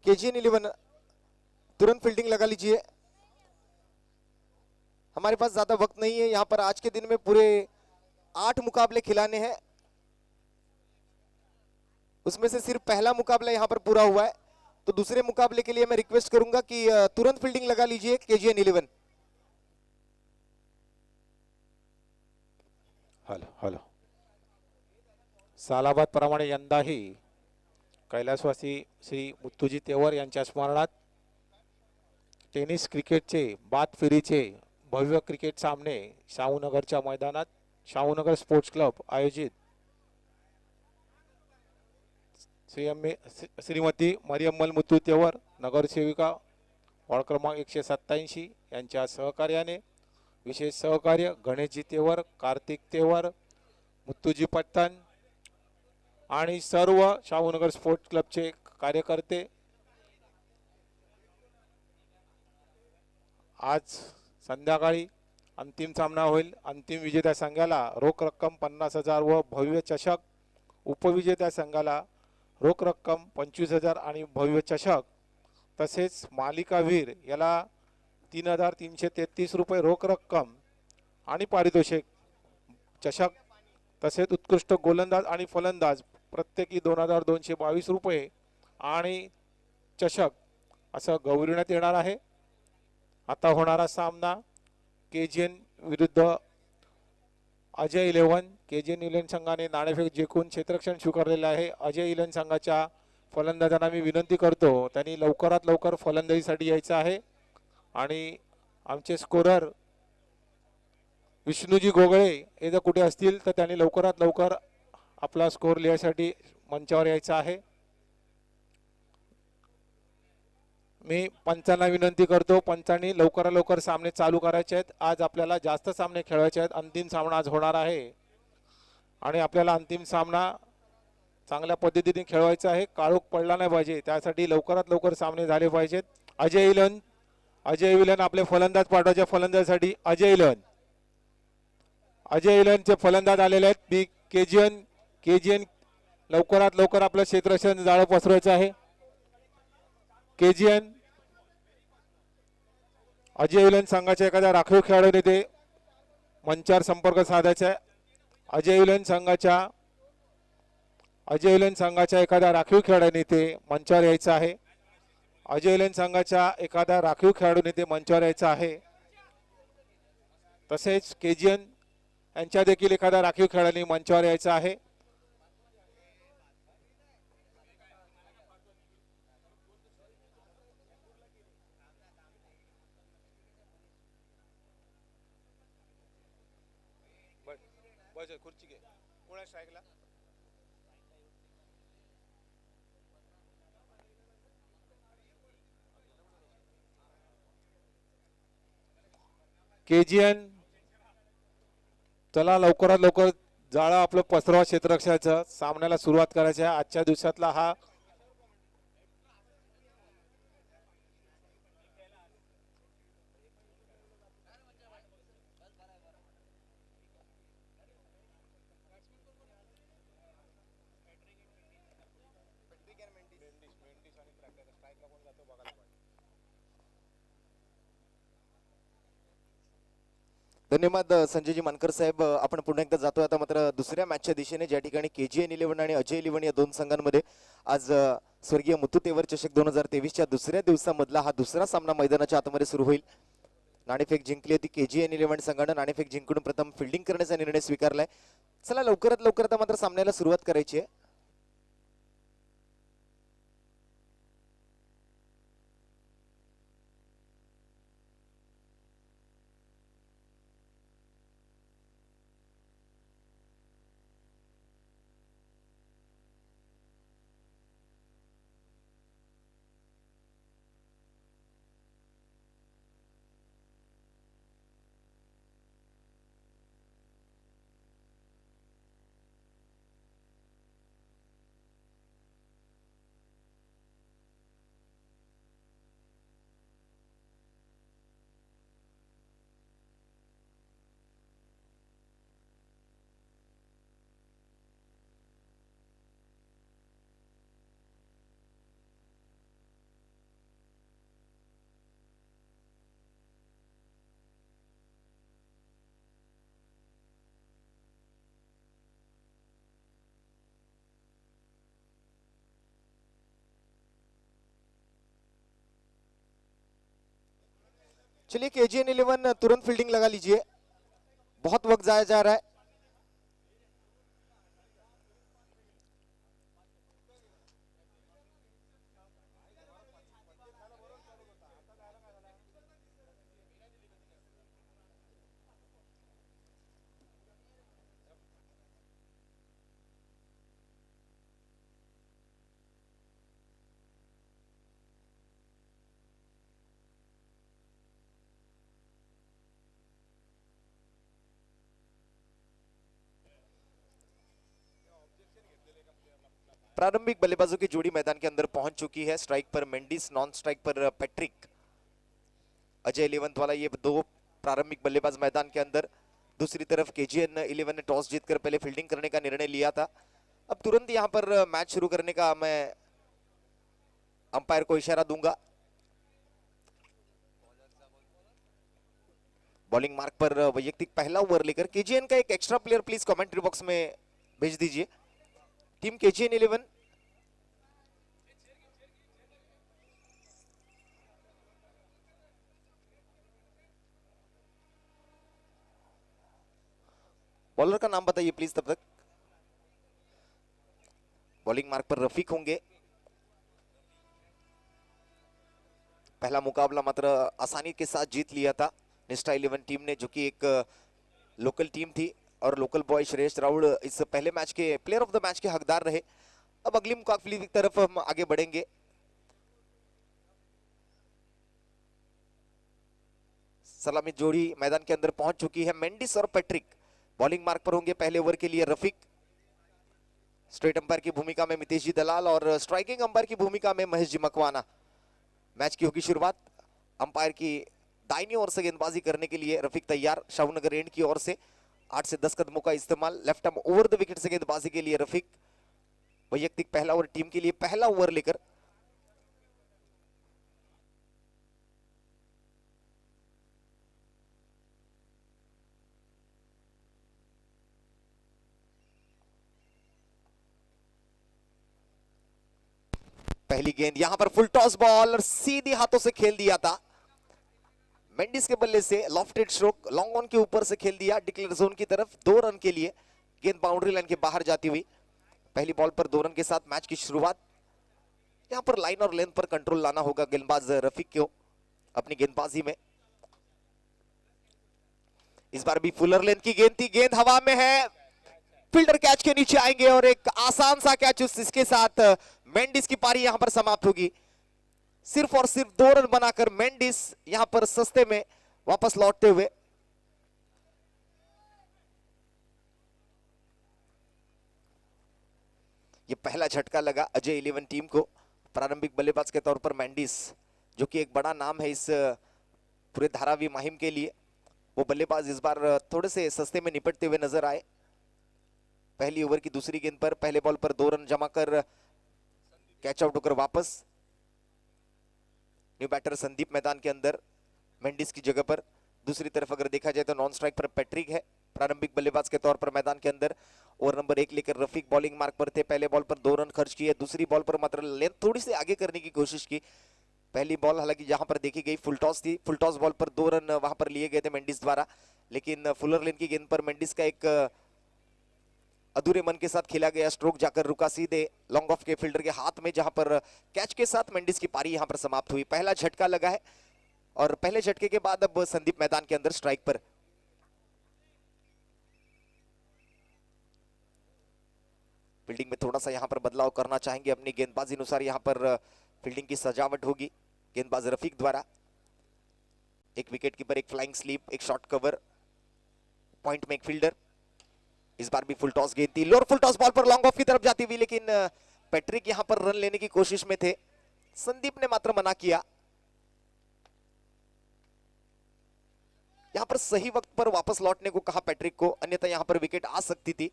KGN 11 तुरंत fielding लगा लीजिए। हमारे पास ज्यादा वक्त नहीं है, यहाँ पर आज के दिन में पूरे 8 मुकाबले खिलाने हैं, उसमें से सिर्फ पहला मुकाबला यहाँ पर पूरा हुआ है। तो दूसरे मुकाबले के लिए मैं रिक्वेस्ट करूंगा कि तुरंत फील्डिंग लगा लीजिए KGN 11। हॅलो हॅलो सालाबाद प्रमाणे यंदाही कैलासवासी श्री मुत्तुजी तेवर यांच्या स्मरणात टेनिस क्रिकेटचे बाद फेरीचे भव्य क्रिकेट सामने शाहूनगरच्या मैदानात शाहूनगर स्पोर्ट्स क्लब आयोजित श्रीमती मरियम्मल मुत्तू तेवर नगरसेविका वॉर्ड क्रमांक 187 यांच्या सहकार्याने विशेष सहकार्य गणेशजी तेवर, कार्तिक तेवर, मुत्तूजी पट्टण आणि सर्व शाहूनगर स्पोर्ट्स क्लबचे कार्यकर्ते आज संध्याकाळी अंतिम सामना होईल। अंतिम विजेत्या संघाला रोख रक्कम 50,000 व भव्य चषक, उपविजेत्या संघाला रोख रक्कम 25,000 आणि भव्य चषक, तसेच मालिकावीर याला 3,333 रुपये रोख रक्कम आणि पारितोषिक, चषक, तसेच उत्कृष्ट गोलंदाज आणि फलंदाज प्रत्येकी 2,222 रुपये आणि चषक असं गौरविण्यात येणार आहे। आता होणारा सामना KGN विरुद्ध अजय 11। KGN 11 संघाने नाणेफेक जिंकून क्षेत्ररक्षण स्वीकारलेले आहे। अजय 11 संघाच्या फलंदाजांना मी विनंती करतो त्यांनी लवकरात लवकर फलंदाजीसाठी यायचं आहे आणि आमचे स्कोरर विष्णुजी गोगळे हे जर कुठे असतील तर त्यांनी लवकरात लवकर आपला स्कोर लिहायसाठी मंचावर यायचं आहे। मी पंचांना विनंती करतो पंचांनी लवकरात लवकर सामने चालू करायचे आहेत। आज आपल्याला जास्त सामने खेळवायचे आहेत। अंतिम सामना आज होणार आहे आणि आपल्याला अंतिम सामना चांगल्या पद्धतीने खेळवायचा आहे, काळोख पडला नाही पाहिजे, त्यासाठी लवकरात लवकर सामने झाले पाहिजेत। अजय 11 आपले फलंदाज पाठवायचे, फलंदाजासाठी अजय 11 चे फलंदाज आलेले आहेत। मी KGN लवकरात लवकर आपलं क्षेत्ररक्षण जाळं पसरवायचं आहे। KGN अजय 11 संघाच्या एखाद्या राखीव खेळाडूने ते मंचावर संपर्क साधायचा आहे। अजय 11 संघाच्या एखाद्या राखीव खेळाडूने ते मंचावर यायचं आहे। अजय 11 संघाच्या एखाद्या राखीव खेळाडूने ते मंचावर यायचं आहे। तसेच KGN यांच्या देखील एखाद्या राखीव खेळाडूने मंचावर यायचं आहे। खुर्ची घे कोणा स्ट्राईकला KGN चला लवकरात लवकर जाळं आपलं पसरवा क्षेत्ररक्षणाचं, सामन्याला सुरुवात करायची आहे। आजच्या दिवसातला हा धन्यवाद संजयजी मानकर साहेब। आपण पुन्हा एकदा जातो आता मात्र दुसऱ्या मॅचच्या दिशेने, ज्या ठिकाणी KGN 11 आणि अजय 11 या दोन संघांमध्ये आज स्वर्गीय मुत्तू तेवर चषक 2023च्या दुसऱ्या दिवसामधला हा दुसरा सामना मैदानाच्या आतमध्ये सुरू होईल। नाणेफेक जिंकली होती KGN 11 संघानं, नाणेफेक जिंकून प्रथम फिल्डिंग करण्याचा निर्णय स्वीकारलाय। चला लवकरात लवकर आता मात्र सामन्याला सुरुवात करायची आहे। चलिए केजीएन 11 तुरंत फील्डिंग लगा लीजिए, बहुत वक्त जाया जा रहा है। प्रारंभिक बल्लेबाजों की जोड़ी मैदान के अंदर पहुंच चुकी है। स्ट्राइक पर मेंडिस, नॉन स्ट्राइक पर पैट्रिक। अजय 11 वाला ये दो प्रारंभिक बल्लेबाज मैदान के अंदर। दूसरी तरफ केजीएन 11 ने टॉस जीतकर पहले फील्डिंग करने का निर्णय लिया था। अब तुरंत यहां पर मैच शुरू करने का मैं अंपायर को इशारा दूंगा। बॉलिंग मार्क पर वैयक्तिक पहला ओवर लेकर केजीएन का एक extra player please commentary box में भेज दीजिए। टीम केजीएन 11 बॉलर का नाम बताइए प्लीज तब तक। बॉलिंग मार्क पर रफीक होंगे। पहला मुकाबला मात्र आसानी के साथ जीत लिया था निष्ठा 11 टीम ने, जो कि एक लोकल टीम थी और लोकल बॉय श्रेयस राउल इस पहले मैच के प्लेयर ऑफ द मैच के हकदार रहे। अब अगली मुकाबले की तरफ हम आगे बढ़ेंगे। सलामी जोड़ी मैदान के अंदर पहुंच चुकी है, मेंडिस और पैट्रिक। बॉलिंग मार्क पर होंगे पहले ओवर के लिए रफीक। स्ट्रेट अंपायर की भूमिका में मितेश जी दलाल और स्ट्राइकिंग अंपायर की भूमिका में महेश जी मकवाना। मैच की होगी शुरुआत। अंपायर की दाहिनी ओर से गेंदबाजी करने के लिए रफीक तैयार। शाहनगर एंड की ओर से 8 से 10 कदमों का इस्तेमाल। Left arm over the wicket से गेंदबाजी के लिए रफीक। वैयक्तिक पहला ओवर टीम के लिए पहला ओवर लेकर पहली गेंद यहां पर फुल टॉस बॉल और सीधे हाथों से खेल दिया था। मेंडिस के बल्ले से लॉफ्टेड स्ट्रोक लॉन्ग ऑन के ऊपर से खेल दिया डिक्लेयर जोन की तरफ 2 रन के लिए। गेंद बाउंड्री लाइन के बाहर जाती हुई। पहली बॉल पर 2 रन के साथ मैच की शुरुआत। यहां पर लाइन और लेंथ पर कंट्रोल लाना होगा गेंदबाज रफीक को अपनी गेंदबाजी में। इस बार भी फुलर लेंथ की गेंद थी, गेंद हवा में है, फील्डर कैच के नीचे आएंगे और एक आसान सा कैच इसके साथ मेंडिस की पारी यहां पर समाप्त होगी। सिर्फ और सिर्फ 2 रन बनाकर मेंडिस यहां पर सस्ते में वापस लौटते हुए। ये पहला झटका लगा अजय 11 टीम को। प्रारंभिक बल्लेबाज के तौर पर मेंडिस, जो कि एक बड़ा नाम है इस पूरे धारावी मुहिम के लिए, वो बल्लेबाज इस बार थोड़े से सस्ते में निपटते हुए नजर आए। पहली ओवर की दूसरी गेंद पर पहले बॉल पर 2 रन जमा कर कैच आउट होकर वापस। न्यू बैटर संदीप मैदान के अंदर मेंडिस की जगह पर। दूसरी तरफ अगर देखा जाए तो नॉन स्ट्राइक पर पैट्रिक है प्रारंभिक बल्लेबाज के तौर पर मैदान के अंदर। ओवर नंबर 1 लेकर रफीक बॉलिंग मार्क पर थे। पहले बॉल पर 2 रन खर्च किए, दूसरी बॉल पर मात्र लेंथ थोड़ी सी आगे करने की कोशिश की। पहली बॉल हालांकि जहां पर देखी गई फुल टॉस थी, फुल टॉस बॉल पर 2 रन वहां पर लिए गए थे मेंडिस द्वारा, लेकिन फुलर लेन की गेंद पर मेंडिस का एक अधूरे मन के साथ खेला गया स्ट्रोक जाकर रुका सीधे लॉन्ग ऑफ के फील्डर के हाथ में, जहां पर कैच के साथ मेंडिस की पारी यहां पर समाप्त हुई। पहला झटका लगा है और पहले झटके के बाद अब संदीप मैदान के अंदर स्ट्राइक पर। फील्डिंग में थोड़ा सा यहां पर बदलाव करना चाहेंगे अपनी गेंदबाजी अनुसार। यहां पर फील्डिंग की सजावट होगी गेंदबाज रफीक द्वारा। एक विकेट कीपर, एक फ्लाइंग स्लीप, एक शॉर्ट कवर, पॉइंट में एक फील्डर। इस बार भी फुल टॉस गेंद थी, लोअर फुल टॉस बॉल पर लॉन्ग ऑफ की तरफ जाती हुई, लेकिन पैट्रिक यहां पर रन लेने की कोशिश में थे। संदीप ने मात्र मना किया। यहां पर सही वक्त पर वापस लौटने को कहा पैट्रिक को, अन्यथा यहां पर विकेट आ सकती थी।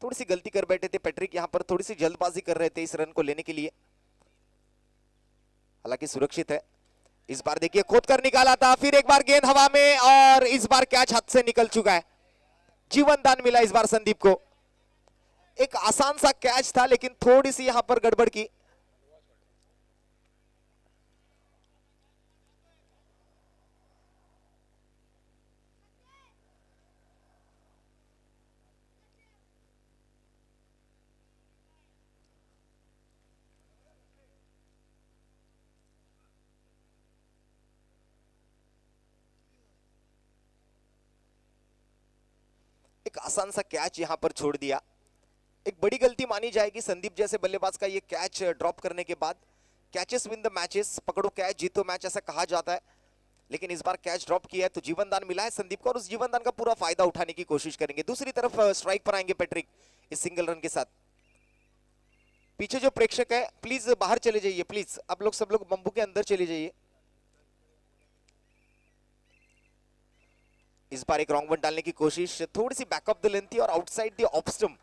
थोड़ी सी गलती कर बैठे थे पैट्रिक, यहां पर थोड़ी सी जल्दबाजी कर रहे थे इस रन को लेने के लिए। हालांकि सुरक्षित है। इस बार देखिए खोद कर निकाला था, फिर एक बार गेंद हवा में और इस बार कैच हाथ से निकल चुका है। जीवन दान मिला इस बार संदीप को। एक आसान सा कैच था लेकिन थोड़ी सी यहां पर गड़बड़ की। एक आसान सा कैच यहाँ पर छोड़ दिया। एक बड़ी गलती मानी जाएगी संदीप जैसे बल्लेबाज का ये कैच ड्रॉप करने के बाद। कैचेस विन द मैचेस, पकड़ो कैच जीतो मैच ऐसा कहा जाता है, लेकिन इस बार कैच ड्रॉप किया है तो जीवनदान मिला है संदीप को और उस जीवनदान का पूरा फायदा उठाने की कोशिश करेंगे। दूसरी तरफ स्ट्राइक पर आएंगे पैट्रिक इस सिंगल रन के साथ। पीछे जो प्रेक्षक है प्लीज बाहर चले जाइए, प्लीज आप लोग सब लोग बम्बू के अंदर चले जाइए। इस बार एक रॉन्ग वन डालने की कोशिश, थोड़ी सी बैक ऑफ द लेंथ थी और outside the off stump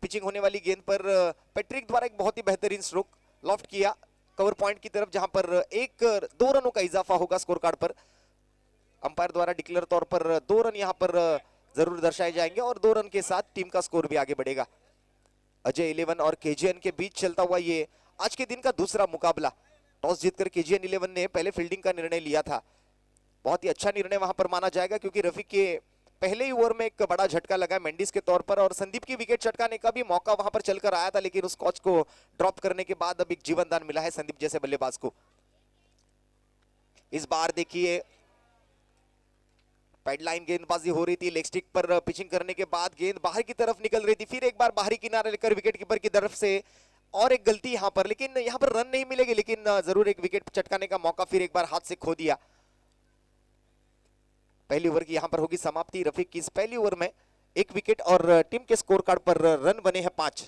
pitching होने वाली गेंद पर पैट्रिक द्वारा एक बहुत ही बेहतरीन स्ट्रोक लॉफ्ट किया कवर पॉइंट की तरफ, जहां पर दो रनों का इजाफा होगा स्कोर कार्ड पर। अंपायर द्वारा डिक्लेयर तौर पर 2 रन यहां पर जरूर दर्शाए जाएंगे और 2 रन के साथ टीम का स्कोर भी आगे बढ़ेगा। अजय 11 और केजीएन के बीच चलता हुआ ये आज के दिन का दूसरा मुकाबला। टॉस जीतकर केजीएन 11 ने पहले फील्डिंग का निर्णय लिया था। बहुत ही अच्छा निर्णय वहां पर माना जाएगा क्योंकि रफीक के पहले ही ओवर में एक बड़ा झटका लगा मेंडिस के तौर पर और संदीप की विकेट चटकाने का भी मौका वहां पर चलकर आया था, लेकिन उस कॉच को ड्रॉप करने के बाद अब एक जीवनदान मिला है संदीप जैसे बल्लेबाज को। इस बार देखिए पैडलाइन गेंदबाजी हो रही थी, लेग स्टिक पर पिचिंग करने के बाद गेंद बाहर की तरफ निकल रही थी, फिर एक बार बाहरी किनारे लेकर विकेट कीपर की तरफ से और एक गलती यहां पर, लेकिन यहां पर रन नहीं मिलेगी, लेकिन जरूर एक विकेट चटकाने का मौका फिर एक बार हाथ से खो दिया। पहली ओवर की यहां पर होगी समाप्ति। रफीक की इस पहली ओवर में 1 विकेट और टीम के स्कोर कार्ड पर रन बने हैं 5।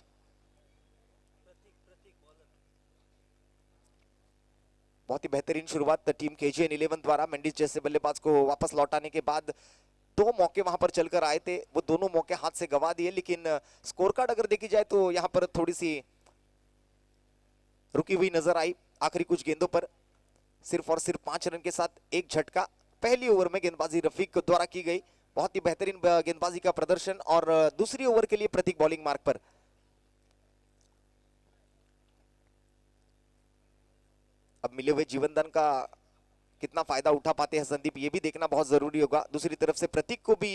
बहुत ही बेहतरीन शुरुआत टीम केजीएन 11 द्वारा मेंडिस जैसे बल्लेबाज को वापस लौटाने के बाद 2 मौके वहां पर चलकर आए थे, वो दोनों मौके हाथ से गवा दिए, लेकिन स्कोर कार्ड अगर देखी जाए तो यहां पर थोड़ी सी रुकी हुई नजर आई आखिरी कुछ गेंदों पर। सिर्फ और सिर्फ 5 रन के साथ एक झटका पहली ओवर में गेंदबाजी रफीक द्वारा की गई। बहुत ही बेहतरीन गेंदबाजी का प्रदर्शन और दूसरी ओवर के लिए प्रतीक बॉलिंग मार्क पर। अब मिले हुए जीवनदान का कितना फायदा उठा पाते हैं संदीप, ये भी देखना बहुत जरूरी होगा। दूसरी तरफ से प्रतीक को भी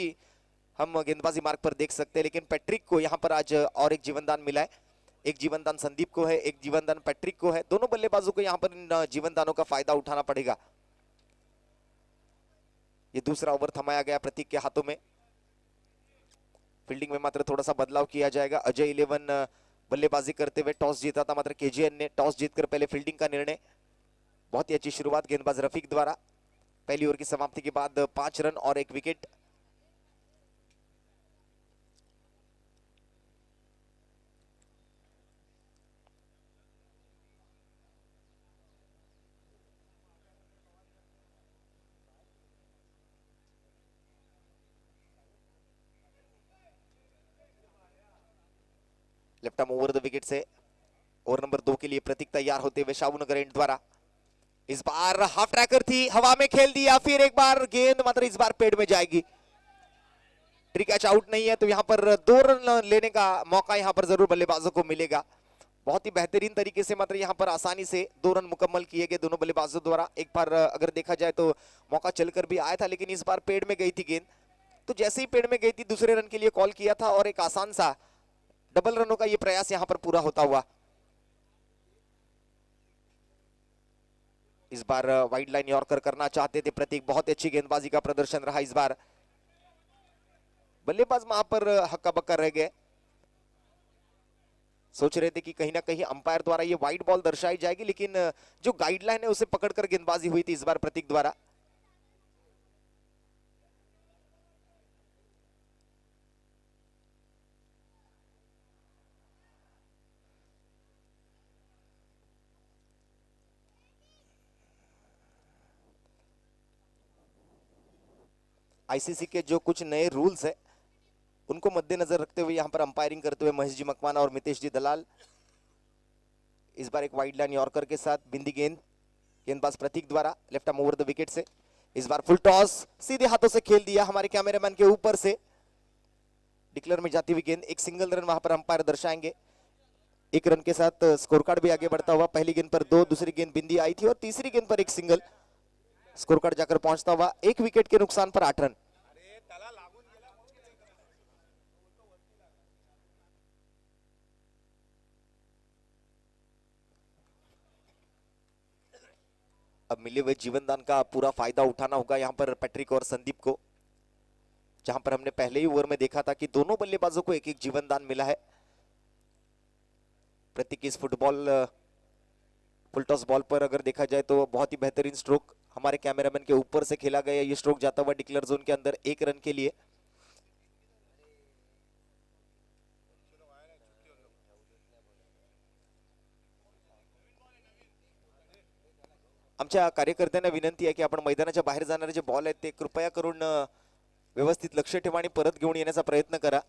हम गेंदबाजी मार्ग पर देख सकते हैं, लेकिन पैट्रिक को यहां पर आज और एक जीवनदान मिला है। एक जीवनदान संदीप को है, एक जीवनदान पैट्रिक को है। दोनों बल्लेबाजों को यहां पर इन जीवनदानों का फायदा उठाना पड़ेगा। ये दूसरा ओवर थमाया गया प्रतीक के हाथों में। फील्डिंग में मात्र थोड़ा सा बदलाव किया जाएगा। अजय 11 बल्लेबाजी करते हुए टॉस जीता था, मात्र केजीएन ने टॉस जीतकर पहले फील्डिंग का निर्णय। बहुत ही अच्छी शुरुआत गेंदबाज रफीक द्वारा। पहली ओवर की समाप्ति के बाद 5 रन और 1 wicket. Left arm over the wicket से ओवर नंबर 2 के लिए प्रतीक तैयार होते हुए शाहूनगर एंड द्वारा। इस बार हाफ ट्रैकर थी, हवा में खेल दिया, फिर एक बार गेंद मात्र इस बार पेड़ में जाएगी। ट्री कैच आउट नहीं है तो यहां पर 2 रन लेने का मौका यहां पर जरूर बल्लेबाजों को मिलेगा। बहुत ही बेहतरीन तरीके से मात्र यहां पर आसानी से 2 रन मुकम्मल किए गए दोनों बल्लेबाजों द्वारा। एक बार अगर देखा जाए तो मौका चलकर भी आया था, लेकिन इस बार पेड़ में गई थी गेंद, तो जैसे ही पेड़ में गई थी दूसरे रन के लिए कॉल किया था और एक आसान सा डबल रनों का ये प्रयास यहां पर पूरा होता हुआ। इस बार वाइड लाइन यॉर्कर करना चाहते थे प्रतीक, बहुत अच्छी गेंदबाजी का प्रदर्शन रहा इस बार। बल्लेबाज वहां पर हक्का बक्का रह गए, सोच रहे थे कि कहीं ना कहीं अंपायर द्वारा ये वाइड बॉल दर्शाई जाएगी, लेकिन जो गाइडलाइन है उसे पकड़कर गेंदबाजी हुई थी इस बार प्रतीक द्वारा। आईसीसी के जो कुछ नए रूल्स है उनको मद्देनजर रखते हुए यहां पर अंपायरिंग करते हुए महेश जी मकवाना और मितेश जी दलाल। इस बार एक वाइड लाइन यॉर्कर के साथ बिंदी गेंद गेंदबाज प्रतीक द्वारा left arm over the wicket से। इस बार फुल टॉस सीधे हाथों से खेल दिया हमारे कैमरामैन के ऊपर से, डिक्लेयर में जाती हुई गेंद। एक सिंगल रन वहां पर अंपायर दर्शाएंगे। 1 रन के साथ स्कोर कार्ड भी आगे बढ़ता हुआ। पहली गेंद पर 2, दूसरी गेंद बिंदी आई थी और तीसरी गेंद पर एक सिंगल। स्कोर कार्ड जाकर पहुंचता हुआ 1 विकेट के नुकसान पर 8 रन। अब मिले हुए जीवनदान का पूरा फायदा उठाना होगा यहां पर पैट्रिक और संदीप को। जहां पर हमने पहले ही ओवर में देखा था कि दोनों बल्लेबाजों को एक एक जीवन दान मिला है। प्रतीक इस फुटबॉल फुल टॉस बॉल पर अगर देखा जाए तो बहुत ही बेहतरीन स्ट्रोक हमारे कैमरामैन के ऊपर से खेला गया। ये स्ट्रोक जाता हुआ डिक्लेयर जोन के अंदर 1 रन के लिए। आमच्या कार्यकर्त्यांना विनंती आहे की आपण मैदानाच्या बाहेर जाणारे जे बॉल आहेत ते कृपया करून व्यवस्थित लक्ष ठेवा आणि परत घेऊन येण्याचा प्रयत्न करा।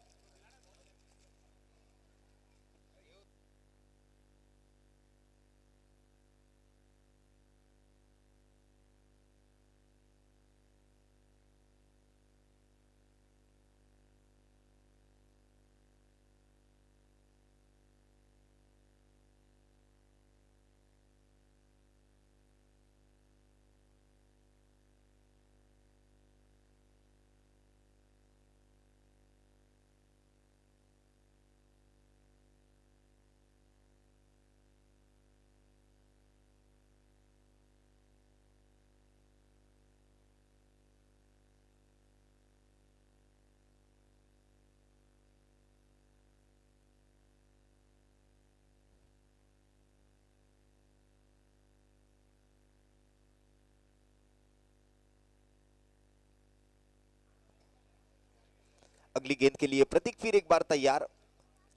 अगली गेंद के लिए प्रतीक फिर एक बार तैयार।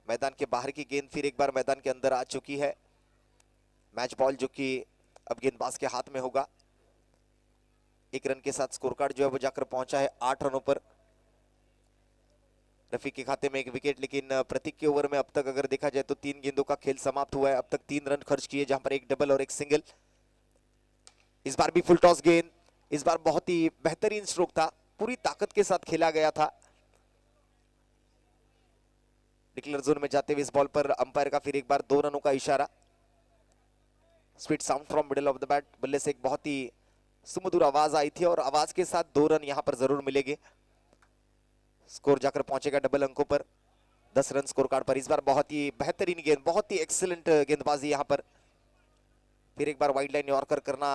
मैदान के बाहर की गेंद फिर एक बार मैदान के अंदर आ चुकी है। मैच बॉल जो कि अब गेंदबाज के हाथ में होगा। 1 रन के साथ स्कोर कार्ड जो है वो जाकर पहुंचा है 8 रनों पर। रफीक के खाते में 1 विकेट, लेकिन प्रतीक के ओवर में अब तक अगर देखा जाए तो 3 गेंदों का खेल समाप्त हुआ है। अब तक 3 रन खर्च किए, जहां पर 1 डबल और 1 सिंगल। इस बार भी फुल टॉस गेंद, इस बार बहुत ही बेहतरीन स्ट्रोक था, पूरी ताकत के साथ खेला गया था। डिक्लेयर जोन में जाते हुए इस बॉल पर अंपायर का फिर एक बार 2 रनों का इशारा। Sweet sound from middle of the bat. बल्ले से एक बहुत ही सुमधुर आवाज आई थी और आवाज के साथ 2 रन यहां पर जरूर मिलेंगे। स्कोर जाकर पहुंचेगा डबल अंकों पर। 10 रन स्कोर कार्ड पर। इस बार बहुत ही बेहतरीन गेंद, बहुत ही एक्सीलेंट गेंदबाजी यहां पर। फिर एक बार वाइड लाइन यॉर्कर करना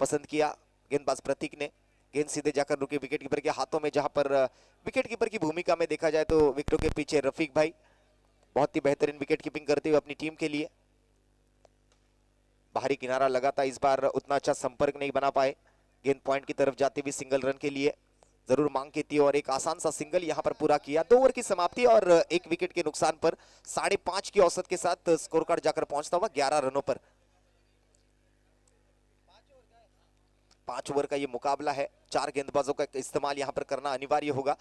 पसंद किया गेंदबाज प्रतीक ने। गेंद सीधे जाकर रुकी विकेट कीपर के हाथों में, जहां पर विकेट कीपर की भूमिका में देखा जाए तो विकेटों के पीछे रफीक भाई बहुत ही बेहतरीन विकेट कीपिंग करते हुए अपनी टीम के लिए। बाहरी किनारा लगा था, इस बार उतना अच्छा संपर्क नहीं बना पाए। गेंद पॉइंट की तरफ जाते हुए सिंगल रन के लिए जरूर मांग की थी और एक आसान सा सिंगल यहां पर पूरा किया। 2 ओवर की समाप्ति और 1 विकेट के नुकसान पर 5.5 की औसत के साथ स्कोर कार्ड जाकर पहुंचता हुआ 11 रनों पर। 5 ओवर का ये मुकाबला है। 4 गेंदबाजों का इस्तेमाल यहां पर करना अनिवार्य होगा।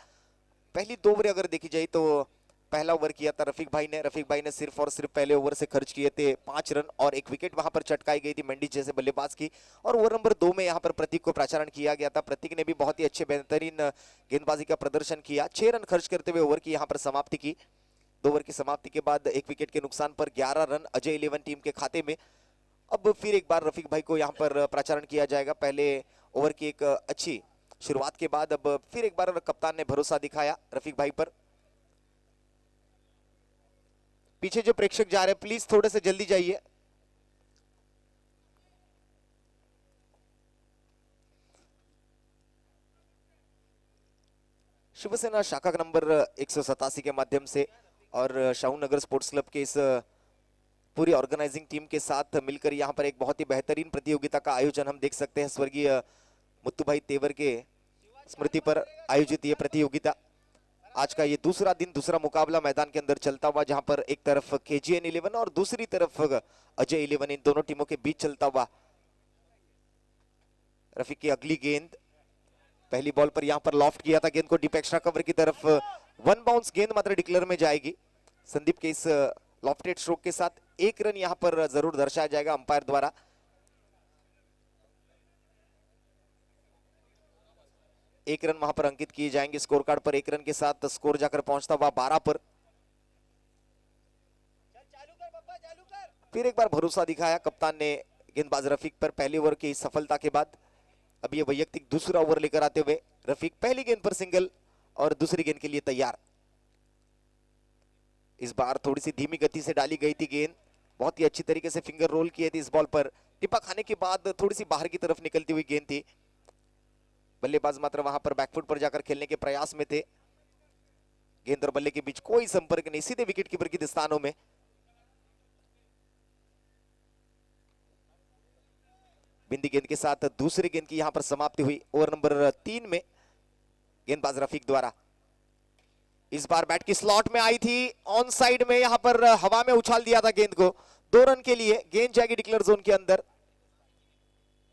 पहली 2 ओवर अगर देखी जाए तो पहला ओवर किया था रफीक भाई ने सिर्फ और सिर्फ पहले ओवर से खर्च किए थे 5 रन और 1 विकेट वहां पर चटकाई गई थी मेंडिस जैसे बल्लेबाज की। और ओवर नंबर 2 में यहां पर प्रतीक को प्रचारण किया गया था। प्रतीक ने भी बहुत ही अच्छे बेहतरीन गेंदबाजी का प्रदर्शन किया। 6 रन खर्च करते हुए ओवर की यहां पर समाप्ति की। 2 ओवर की समाप्ति के बाद 1 विकेट के नुकसान पर 11 रन अजय 11 टीम के खाते में। अब फिर एक बार रफीक भाई को यहां पर प्रचारण किया जाएगा। पहले ओवर की एक अच्छी शुरुआत के बाद अब फिर एक बार कप्तान ने भरोसा दिखाया रफीक भाई पर। पीछे जो प्रेक्षक जा रहे हैं प्लीज थोड़े से जल्दी जाइए। शिवसेना शाखा नंबर 187 के माध्यम से और शाहू नगर स्पोर्ट्स क्लब के इस पूरी ऑर्गेनाइजिंग टीम के साथ मिलकर यहां पर एक बहुत ही बेहतरीन प्रतियोगिता का आयोजन हम देख सकते हैं। स्वर्गीय मुत्तू भाई तेवर के स्मृति पर आयोजित ये प्रतियोगिता। आज का ये दूसरा दिन, दूसरा मुकाबला मैदान के अंदर चलता हुआ, जहां पर एक तरफ KGN 11 और दूसरी तरफ अजय 11, इन दोनों टीमों के बीच चलता हुआ। रफीक की अगली गेंद, पहली बॉल पर यहां पर लॉफ्ट किया था गेंद को डीप एक्स्ट्रा कवर की तरफ। 1 बाउंस गेंद मात्र डिक्लेयर में जाएगी। संदीप के इस लॉफ्टेड स्ट्रोक के साथ 1 रन यहां पर जरूर दर्शाया जाएगा अंपायर द्वारा। एक रन वहां पर अंकित किए जाएंगे स्कोर कार्ड पर। 1 रन के साथ स्कोर जाकर पहुंचता हुआ 12 पर। फिर एक बार भरोसा दिखाया कप्तान ने गेंदबाज रफीक पर पहले ओवर की सफलता के बाद। अब ये वैयक्तिक दूसरा ओवर लेकर आते हुए रफीक पहली गेंद पर सिंगल और दूसरी गेंद के लिए तैयार। इस बार थोड़ी सी धीमी गति से डाली गई थी गेंद, बहुत ही अच्छी तरीके से फिंगर रोल किए थे इस बॉल पर। टिप्पा खाने के बाद थोड़ी सी बाहर की तरफ निकलती हुई गेंद थी। बल्लेबाज मात्र वहां पर बैकफुट पर जाकर खेलने के प्रयास में थे। गेंद और बल्ले के बीच कोई संपर्क नहीं, सीधे विकेट कीपर की दस्तानों में। बिंदी गेंद के साथ दूसरी गेंद की यहां पर समाप्ति हुई। ओवर नंबर 3 में गेंदबाज रफीक द्वारा इस बार बैट की स्लॉट में आई थी, ऑन साइड में यहां पर हवा में उछाल दिया था गेंद को। 2 रन के लिए गेंद जाएगी डिक्लेयर जोन के अंदर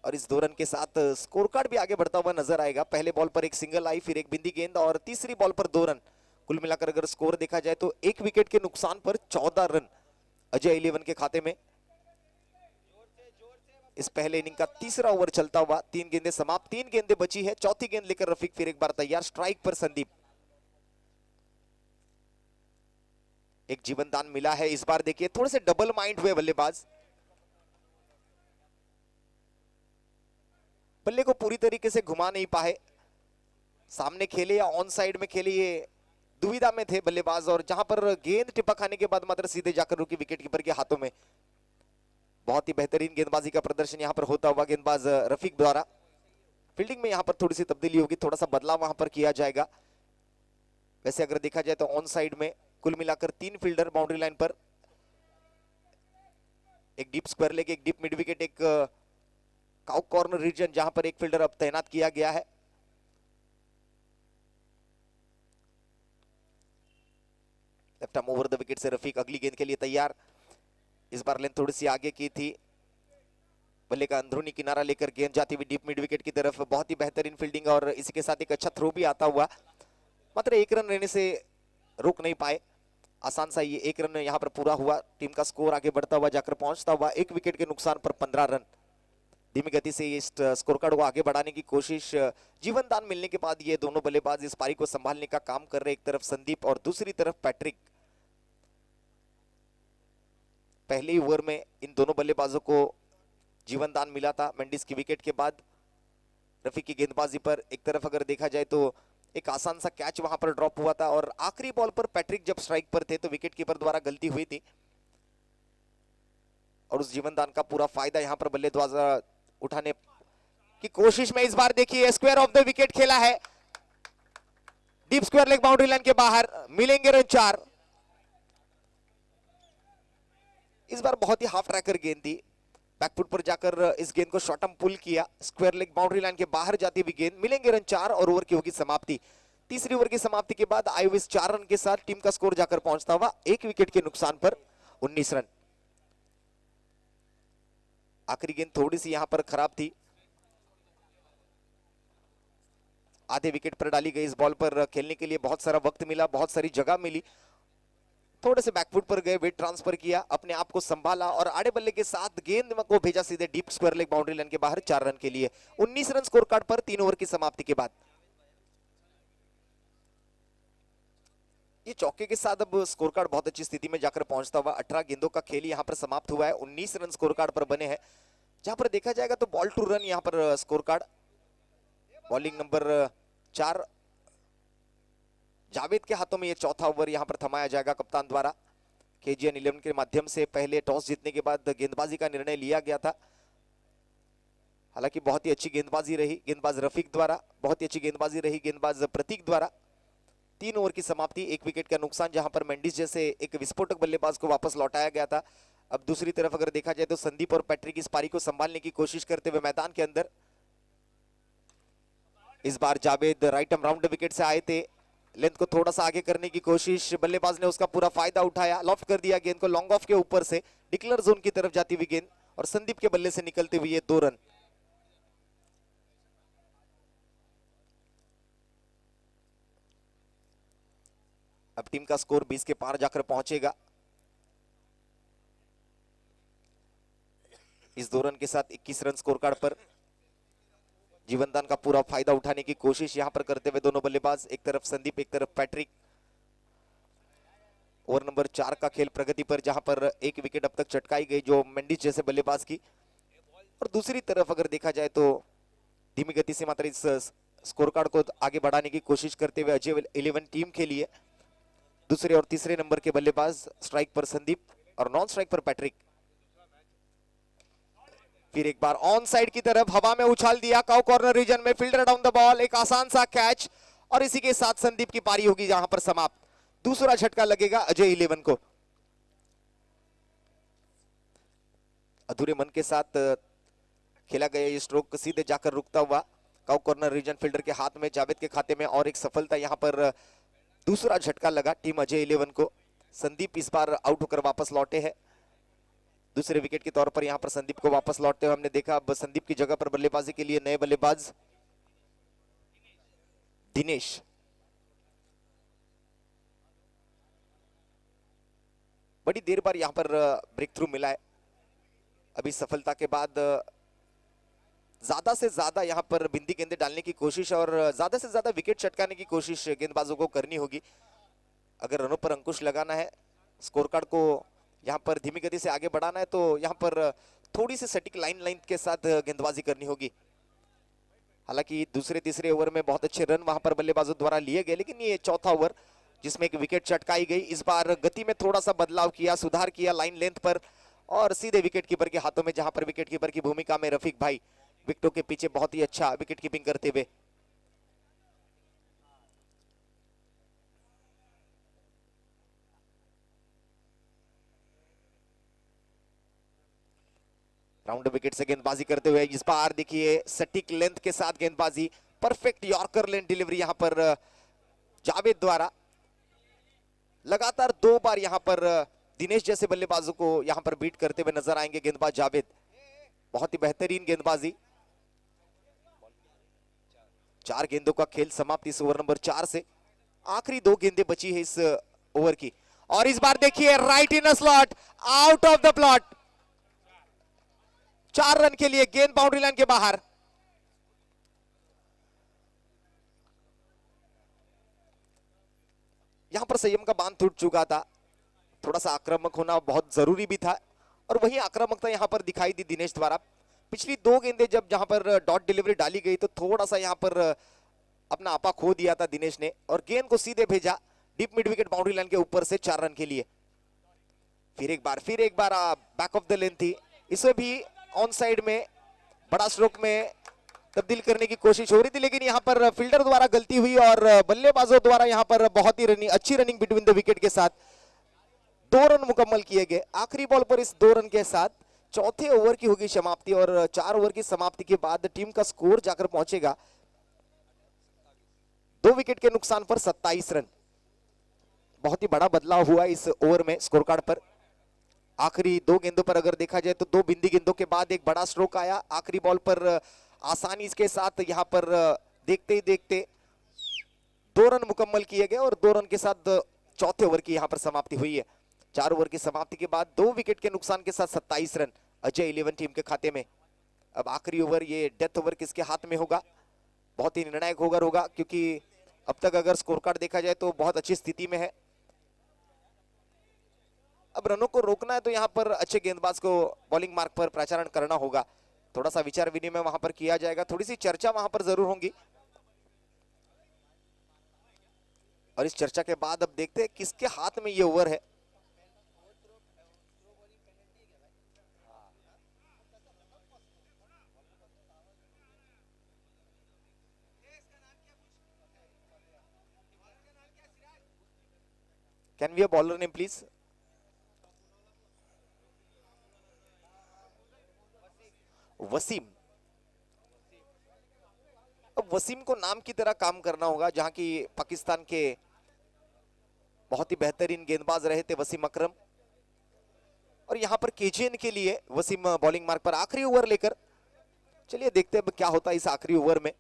और इस 2 रन के साथ स्कोर कार्ड भी आगे बढ़ता हुआ नजर आएगा। पहले बॉल पर एक सिंगल आई, फिर एक बिंदी गेंद और तीसरी बॉल पर 2 रन। कुल मिलाकर अगर स्कोर देखा जाए तो 1 विकेट के नुकसान पर 14 रन अजय 11 के खाते में। इस पहले इनिंग का तीसरा ओवर चलता हुआ, 3 गेंदें समाप्त, 3 गेंदें बची है। चौथी गेंद लेकर रफीक फिर एक बार तैयार, स्ट्राइक पर संदीप। एक जीवन दान मिला है इस बार। देखिए थोड़े से डबल माइंड हुए बल्लेबाज, बल्ले को पूरी तरीके से घुमा नहीं पाए। सामने खेले या ऑन साइड में खेले, ये दुविधा में थे बल्लेबाज। और जहां पर गेंद टिपक आने के बाद मात्र सीधे जाकर रुकी विकेट कीपर के हाथों में। बहुत ही बेहतरीन गेंदबाजी का प्रदर्शन यहां पर होता हुआ गेंदबाज रफीक द्वारा। फील्डिंग में यहां पर थोड़ी सी तब्दीली होगी, थोड़ा सा बदलाव वहां पर किया जाएगा। वैसे अगर देखा जाए तो ऑन साइड में कुल मिलाकर 3 फील्डर बाउंड्री लाइन पर, एक डीप स्क्वायर लेग, एक डीप मिड विकेट, एक काउ कॉर्नर रीजन जहां पर एक फील्डर अब तैनात किया गया है। Left arm over the wicket से रफीक अगली गेंद के लिए तैयार। इस बार लेंथ थोड़ी सी आगे की थी, बल्ले का अंदरूनी किनारा लेकर गेंद जाती हुई डीप मिड विकेट की तरफ। बहुत ही बेहतरीन फील्डिंग और इसी के साथ एक अच्छा थ्रो भी आता हुआ। मात्र 1 रन रहने से रोक नहीं पाए। आसान सा ये 1 रन यहां पर पूरा हुआ। टीम का स्कोर आगे बढ़ता हुआ जाकर पहुंचता हुआ 1 विकेट के नुकसान पर 15 रन। धीमी गति से इस स्कोर कार्ड को आगे बढ़ाने की कोशिश, जीवन दान मिलने के बाद ये दोनों बल्लेबाज इस पारी को संभालने का काम कर रहे। एक तरफ संदीप और दूसरी तरफ पैट्रिक। पहले ही ओवर में इन दोनों बल्लेबाजों को जीवन दान मिला था मेंडिस की विकेट के बाद। रफीक की गेंदबाजी पर एक तरफ अगर देखा जाए तो एक आसान सा कैच वहां पर ड्रॉप हुआ था और आखिरी बॉल पर पैट्रिक जब स्ट्राइक पर थे तो विकेट कीपर द्वारा गलती हुई थी और उस जीवन दान का पूरा फायदा यहां पर बल्लेबाज उठाने की कोशिश में। इस बार देखिए स्क्वायर ऑफ द विकेट खेला है, deep square leg boundary line के बाहर, मिलेंगे रन 4। इस बार बहुत ही हाफ ट्रैकर गेंद थी, बैकफुट पर जाकर इस गेंद को शॉर्ट पुल किया। स्क्वायर लेग बाउंड्री लाइन के बाहर जाती हुई गेंद, मिलेंगे रन 4 और ओवर की होगी समाप्ति। तीसरी ओवर की समाप्ति के बाद आए हुए 4 रन के साथ टीम का स्कोर जाकर पहुंचता हुआ 1 विकेट के नुकसान पर 19 रन। आखिरी गेंद थोड़ी सी यहां पर खराब थी, आधे विकेट पर डाली गई। इस बॉल पर खेलने के लिए बहुत सारा वक्त मिला, बहुत सारी जगह मिली। थोड़े से बैकफुट पर गए, वेट ट्रांसफर किया, अपने आप को संभाला और आड़े बल्ले के साथ गेंद को भेजा सीधे deep square leg boundary line के बाहर 4 रन के लिए। 19 रन स्कोर कार्ड पर 3 ओवर की समाप्ति के बाद। ये चौके के साथ अब स्कोर कार्ड बहुत अच्छी स्थिति में जाकर पहुंचता हुआ 18 गेंदों का खेल यहां पर समाप्त हुआ है। 19 रन स्कोर कार्ड पर बने हैं, जहां पर देखा जाएगा तो बॉल टू रन यहां पर score card. Bowling number 4 Javed के हाथों में ये चौथा ओवर यहां पर थमाया जाएगा कप्तान द्वारा। KGN 11 के माध्यम से पहले टॉस जीतने के बाद गेंदबाजी का निर्णय लिया गया था। हालांकि बहुत ही अच्छी गेंदबाजी रही गेंदबाज रफीक द्वारा, बहुत ही अच्छी गेंदबाजी रही गेंदबाज प्रतीक द्वारा। 3 ओवर की समाप्ति, 1 विकेट का नुकसान, जहां पर मेंडिस जैसे एक विस्फोटक बल्लेबाज को वापस लौटाया गया था। अब दूसरी तरफ अगर देखा जाए तो संदीप और पैट्रिक इस पारी को संभालने की कोशिश करते हुए मैदान के अंदर। इस बार Javed right arm round wicket से आए थे, लेंथ को थोड़ा सा आगे करने की कोशिश, बल्लेबाज ने उसका पूरा फायदा उठाया, लॉफ्ट कर दिया गेंद को लॉन्ग ऑफ के ऊपर से डिक्लेयर जोन की तरफ जाती हुई गेंद और संदीप के बल्ले से निकलते हुए 2 रन। अब टीम का स्कोर 20 के पार जाकर पहुंचेगा। इस 2 रन के साथ 21 रन स्कोर कार्ड पर। जीवनदान का पूरा फायदा उठाने की कोशिश यहां पर करते हुए दोनों बल्लेबाज, एक तरफ संदीप एक तरफ पैट्रिक। ओवर नंबर 4 का खेल प्रगति पर, जहां पर 1 विकेट अब तक चटकाई गई जो मेंडिस जैसे बल्लेबाज की। और दूसरी तरफ अगर देखा जाए तो धीमी गति से मात्र इस स्कोर कार्ड को आगे बढ़ाने की कोशिश करते हुए अजय 11 टीम के लिए दूसरे और तीसरे नंबर के बल्लेबाज, स्ट्राइक पर संदीप और नॉन स्ट्राइक पर पैट्रिक। फिर एक बार ऑन साइड की तरफ हवा में उछाल दिया, काउ कॉर्नर रीजन में, फील्डर डाउन द बॉल, एक आसान सा कैच और इसी के साथ संदीप की पारी होगी यहां पर समाप्त। दूसरा झटका लगेगा अजय 11 को। अधूरे मन के साथ खेला गया ये स्ट्रोक सीधे जाकर रुकता हुआ काउ कॉर्नर रीजन फील्डर के हाथ में, जावेद के खाते में, और एक सफलता यहां पर दूसरा झटका लगा टीम अजय 11 को। संदीप इस बार आउट होकर वापस लौटे हैं। दूसरे विकेट के तौर पर यहां पर संदीप को वापस लौटते हुए हमने देखा। अब संदीप की जगह पर बल्लेबाजी के लिए नए बल्लेबाज दिनेश। बड़ी देर बाद यहां पर ब्रेक थ्रू मिला है। अभी सफलता के बाद ज्यादा से ज्यादा यहां पर बिंदी गेंदे डालने की कोशिश और ज्यादा से ज्यादा विकेट चटकाने की कोशिश गेंदबाजों को करनी होगी। अगर रनों पर अंकुश लगाना है, स्कोर कार्ड को यहां पर धीमी गति से आगे बढ़ाना है, तो यहां पर थोड़ी सी सटीक लाइन लेंथ के साथ गेंदबाजी करनी होगी। हालांकि दूसरे तीसरे ओवर में बहुत अच्छे रन वहां पर बल्लेबाजों द्वारा लिए गए, लेकिन ये चौथा ओवर जिसमें एक विकेट चटकाई गई, इस बार गति में थोड़ा सा बदलाव किया, सुधार किया लाइन लेंथ पर और सीधे विकेट कीपर के हाथों में, जहां पर विकेट कीपर की भूमिका में रफीक भाई विकेटों के पीछे बहुत ही अच्छा विकेट कीपिंग करते हुए। राउंड विकेट से गेंदबाजी करते हुए इस बार देखिए सटीक लेंथ के साथ गेंदबाजी, परफेक्ट यॉर्कर लेंथ डिलीवरी यहां पर जावेद द्वारा। लगातार 2 बार यहां पर दिनेश जैसे बल्लेबाजों को यहां पर बीट करते हुए नजर आएंगे गेंदबाज जावेद। बहुत ही बेहतरीन गेंदबाजी। 4 गेंदों का खेल समाप्त इस ओवर नंबर 4 से। आखिरी 2 गेंदें बची है इस ओवर की और इस बार देखिए right in slot, out of the plot. 4 run के लिए गेंद बाउंड्री लाइन के बाहर। यहां पर संयम का बांध टूट चुका था, थोड़ा सा आक्रामक होना बहुत जरूरी भी था और वही आक्रामकता यहां पर दिखाई दी दिनेश द्वारा। पिछली 2 गेंदें जब जहां पर डॉट डिलीवरी डाली गई तो थोड़ा सा यहां पर अपना आपा खो दिया था दिनेश ने और गेंद को सीधे भेजा deep mid wicket boundary line के ऊपर से 4 रन के लिए। फिर एक बार बैक ऑफ द लेंथ थी, इसे भी ऑन साइड में बड़ा स्ट्रोक में तब्दील करने की कोशिश हो रही थी, लेकिन यहां पर फील्डर द्वारा गलती हुई और बल्लेबाजों द्वारा यहां पर बहुत ही अच्छी रनिंग बिटवीन द विकेट के साथ 2 रन मुकम्मल किए गए। आखिरी बॉल पर इस 2 रन के साथ चौथे ओवर की होगी समाप्ति और 4 ओवर की समाप्ति के बाद टीम का स्कोर जाकर पहुंचेगा 2 विकेट के नुकसान पर 27 रन। बहुत ही बड़ा बदलाव हुआ इस ओवर में स्कोर कार्ड पर। आखिरी 2 गेंदों पर अगर देखा जाए तो 2 बिंदी गेंदों के बाद एक बड़ा स्ट्रोक आया। आखिरी बॉल पर आसानी के साथ यहां पर देखते ही देखते 2 रन मुकम्मल किए गए और 2 रन के साथ चौथे ओवर की यहां पर समाप्ति हुई है। 4 ओवर की समाप्ति के बाद 2 विकेट के नुकसान के साथ 27 रन अजय 11 टीम के खाते में। अब आखिरी ओवर, ये डेथ ओवर किसके हाथ में होगा? बहुत ही निर्णायक ओवर होगा क्योंकि अब तक अगर स्कोर कार्ड देखा जाए तो बहुत अच्छी स्थिति में है। अब रनों को रोकना है तो यहां पर अच्छे गेंदबाज को बॉलिंग मार्ग पर प्रचारण करना होगा। थोड़ा सा विचार विनिमय वहां पर किया जाएगा, थोड़ी सी चर्चा वहां पर जरूर होंगी और इस चर्चा के बाद अब देखते हैं किसके हाथ में ये ओवर है। Can we a bowler name please? Wasim. अब वसीम को नाम की तरह काम करना होगा, जहां की पाकिस्तान के बहुत ही बेहतरीन गेंदबाज रहे थे वसीम अकरम और यहां पर केजीएन के लिए वसीम बॉलिंग मार्ग पर आखिरी ओवर लेकर। चलिए देखते हैं अब क्या होता है इस आखिरी ओवर में,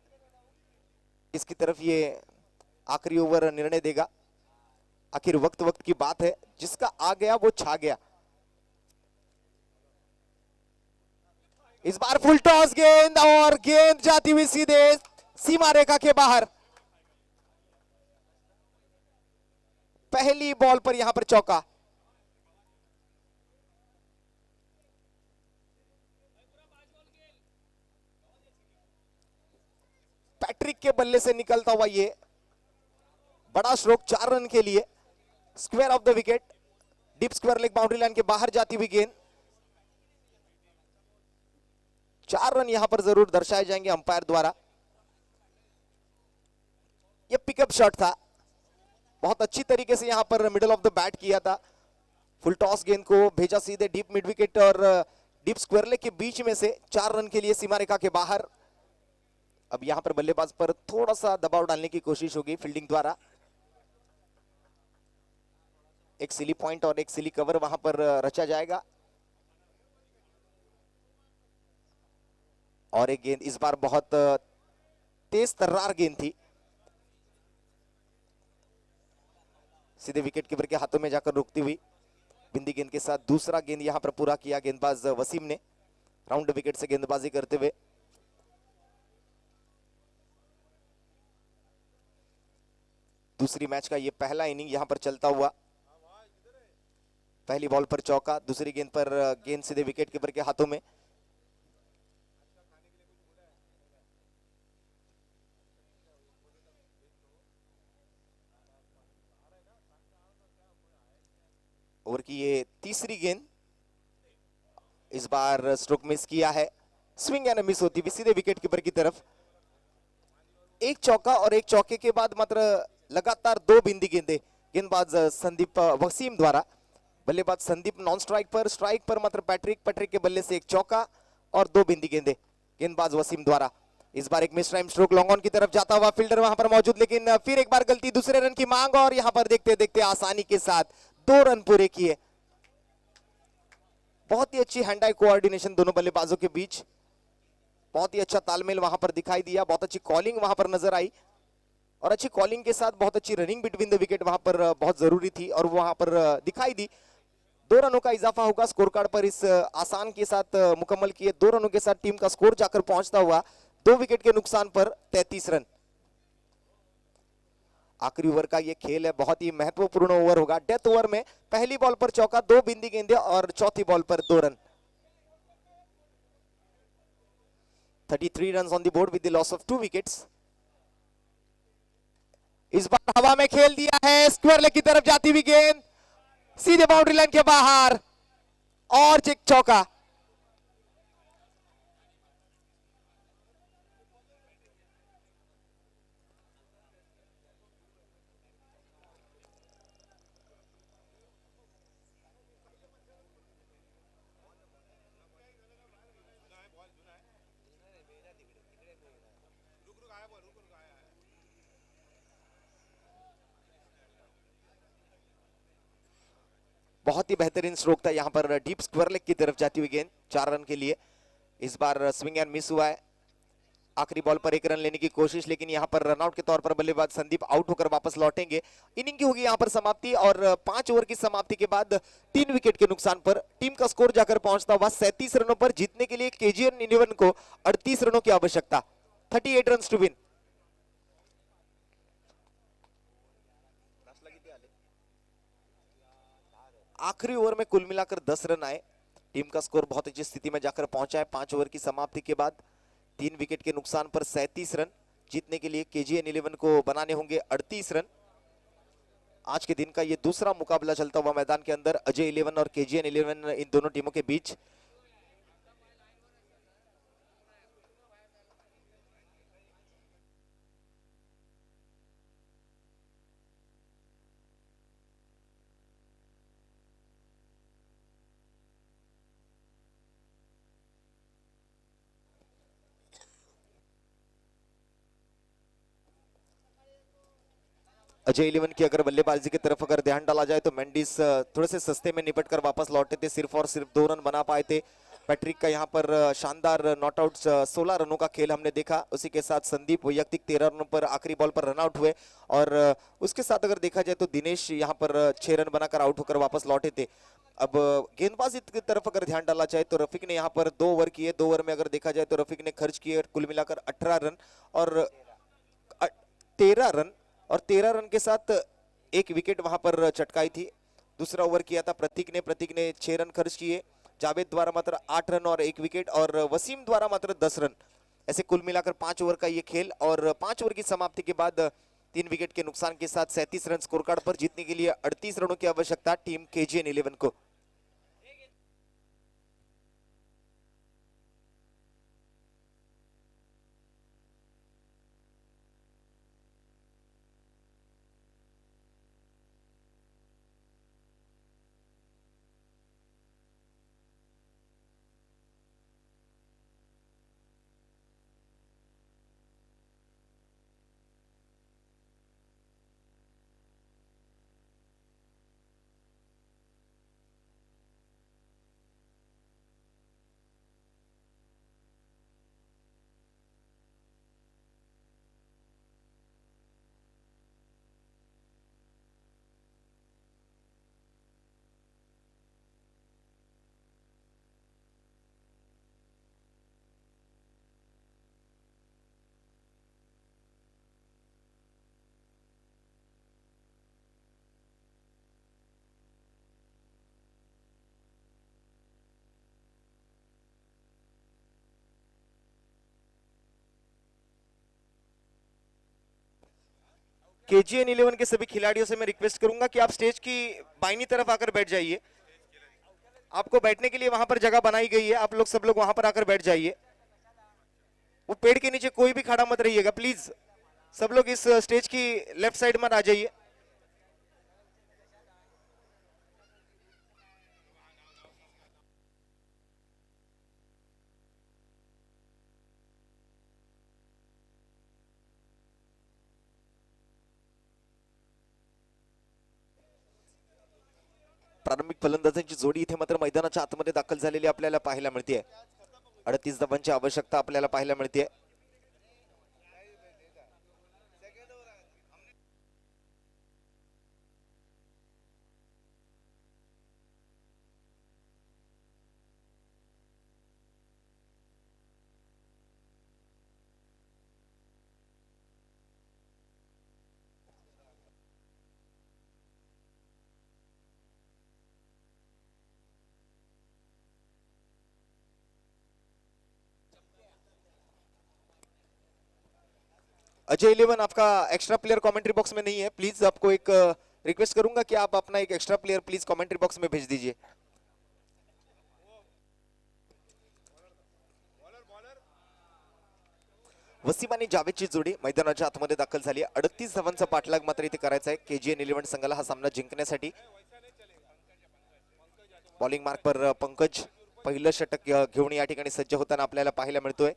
किसकी तरफ ये आखिरी ओवर निर्णय देगा। आखिर वक्त वक्त की बात है, जिसका आ गया वो छा गया। इस बार फुल टॉस गेंद और गेंद जाती हुई सीधे सीमा रेखा के बाहर। पहली बॉल पर यहां पर चौका। पैट्रिक के बल्ले से निकलता हुआ ये बड़ा स्ट्रोक 4 रन के लिए। Square of the wicket, deep square leg boundary line के बाहर जाती हुई गेंद। 4 रन यहां पर जरूर दर्शाए जाएंगे अंपायर द्वारा। ये पिकअप शॉट था, बहुत अच्छी तरीके से यहां पर मिडल ऑफ द बैट किया था। फुल टॉस गेंद को भेजा सीधे डीप मिड विकेट और डीप स्क्वायर लेग के बीच में से 4 रन के लिए सीमा रेखा के बाहर। अब यहां पर बल्लेबाज पर थोड़ा सा दबाव डालने की कोशिश होगी फील्डिंग द्वारा। एक सिली पॉइंट और एक सिली कवर वहां पर रचा जाएगा। और एक गेंद इस बार बहुत तेज तर्रार गेंद थी, सीधे विकेट कीपर के हाथों में जाकर रुकती हुई। बिंदी गेंद के साथ दूसरा गेंद यहां पर पूरा किया गेंदबाज वसीम ने, राउंड विकेट से गेंदबाजी करते हुए। दूसरी मैच का ये पहला इनिंग यहां पर चलता हुआ। पहली बॉल पर चौका, दूसरी गेंद पर गेंद सीधे विकेट कीपर के हाथों में। ओवर की ये तीसरी गेंद, इस बार स्ट्रोक मिस किया है, स्विंग एंड मिस होती हुई सीधे विकेट कीपर की तरफ। एक चौका और एक चौके के बाद मात्र लगातार 2 बिंदी गेंदे गेंदबाज संदीप वसीम द्वारा। बल्लेबाज संदीप नॉन स्ट्राइक पर मात्र पैट्रिक के बल्ले से एक चौका और 2 बिंदी गेंदे गेंदबाज वसीम द्वारा। इस बार एक miss time stroke long on की तरफ जाता हुआ, फील्डर वहां पर मौजूद, लेकिन फिर एक बार गलती, दूसरे रन की मांग और यहां पर देखते देखते आसानी के साथ 2 रन पूरे किए। बहुत ही अच्छी हैंड आई कोऑर्डिनेशन दोनों बल्लेबाजों के बीच, बहुत ही अच्छा तालमेल वहां पर दिखाई दिया, बहुत अच्छी कॉलिंग वहां पर नजर आई और अच्छी कॉलिंग के साथ बहुत अच्छी रनिंग बिटवीन द विकेट वहां पर बहुत जरूरी थी और वहां पर दिखाई दी। 2 रनों का इजाफा होगा स्कोर कार्ड पर, इस आसान के साथ मुकम्मल किए 2 रनों के साथ टीम का स्कोर जाकर पहुंचता हुआ 2 विकेट के नुकसान पर 33 रन। आखिरी ओवर का ये खेल है, बहुत ही महत्वपूर्ण ओवर होगा। डेथ ओवर में पहली बॉल पर चौका, 2 बिंदी गेंदे और चौथी बॉल पर 2 run. 33 run on the board with the loss of 2 wickets. इस बार हवा में खेल दिया है, स्क्वायर लेग की तरफ जाती हुई गेंद सीधे बाउंड्री लाइन के बाहर और एक चौका। बहुत ही बेहतरीन स्ट्रोक था यहां पर, डीप स्क्वायर लेग की तरफ जाती हुई गेंद 4 रन के लिए। इस बार स्विंग एंड मिस हुआ है। आखिरी बॉल पर 1 रन लेने की कोशिश, लेकिन यहां पर रनआउट के तौर पर बल्लेबाज संदीप आउट होकर वापस लौटेंगे। इनिंग की होगी यहां पर समाप्ति और 5 ओवर की समाप्ति के बाद 3 विकेट के नुकसान पर टीम का स्कोर जाकर पहुंचता हुआ 37 रनों पर। जीतने के लिए केजीएन 11 को 38 रनों की आवश्यकता, 38 रन टू विन। आखिरी ओवर में कुल मिलाकर 10 रन आए, टीम का स्कोर बहुत अच्छी स्थिति में जाकर पहुंचा है। 5 ओवर की समाप्ति के बाद 3 विकेट के नुकसान पर 37 रन। जीतने के लिए केजीएन 11 को बनाने होंगे 38 रन। आज के दिन का ये दूसरा मुकाबला चलता हुआ मैदान के अंदर, अजय 11 और केजीएन 11 इन दोनों टीमों के बीच। अजय 11 की अगर बल्लेबाजी की तरफ अगर ध्यान डाला जाए तो मेंडिस थोड़े से सस्ते में निपट कर वापस लौटे थे, सिर्फ और सिर्फ 2 रन बना पाए थे। पैट्रिक का यहाँ पर शानदार नॉट आउट 16 रनों का खेल हमने देखा। उसी के साथ संदीप वैयक्तिक 13 रनों पर आखिरी बॉल पर रन आउट हुए और उसके साथ अगर देखा जाए तो दिनेश यहाँ पर 6 रन बनाकर आउट होकर वापस लौटे थे। अब गेंदबाजी की तरफ अगर ध्यान डाला जाए तो रफीक ने यहाँ पर 2 ओवर किए। 2 ओवर में अगर देखा जाए तो रफीक ने खर्च किए कुल मिलाकर 18 रन और 13 रन और 13 रन के साथ 1 विकेट वहां पर चटकाई थी। दूसरा ओवर किया था प्रतीक ने 6 रन खर्च किए। जावेद द्वारा मात्र 8 रन और 1 विकेट और वसीम द्वारा मात्र 10 रन। ऐसे कुल मिलाकर 5 ओवर का ये खेल और 5 ओवर की समाप्ति के बाद 3 विकेट के नुकसान के साथ 37 रन स्कोर कार्ड पर। जीतने के लिए 38 रनों की आवश्यकता टीम केजीएन 11 को। केजीएन 11 के सभी खिलाड़ियों से मैं रिक्वेस्ट करूंगा कि आप स्टेज की बाईनी तरफ आकर बैठ जाइए। आपको बैठने के लिए वहां पर जगह बनाई गई है, आप लोग सब लोग वहां पर आकर बैठ जाइए। वो पेड़ के नीचे कोई भी खड़ा मत रहिएगा प्लीज। सब लोग इस स्टेज की लेफ्ट साइड में आ जाइए। प्रारंभिक फलंदाजांची जोडी इथे मात्र मैदानाच्या आतमध्ये दाखल झालेली आपल्याला पाहायला मिळते। 38 धावांची आवश्यकता आपल्याला पाहायला मिळते। अजय 11 आपका एक्स्ट्रा प्लेयर कमेंट्री बॉक्स में नहीं है, प्लीज आपको एक रिक्वेस्ट करूंगा कि आप अपना एक extra player please commentary box में भेज दीजिए। वसीम आणि जावेदची जोडी मैदानाच्या आतमध्ये दाखल झाली आहे। 38 धावांचा पाठलाग मात्र इथे करायचा आहे केजीएन 11 संघाला हा सामना जिंकण्यासाठी। बॉलिंग मार्क पर पंकज पहिलं षटक घेऊन या ठिकाणी सज्ज होताना आपल्याला पाहायला मिळतोय।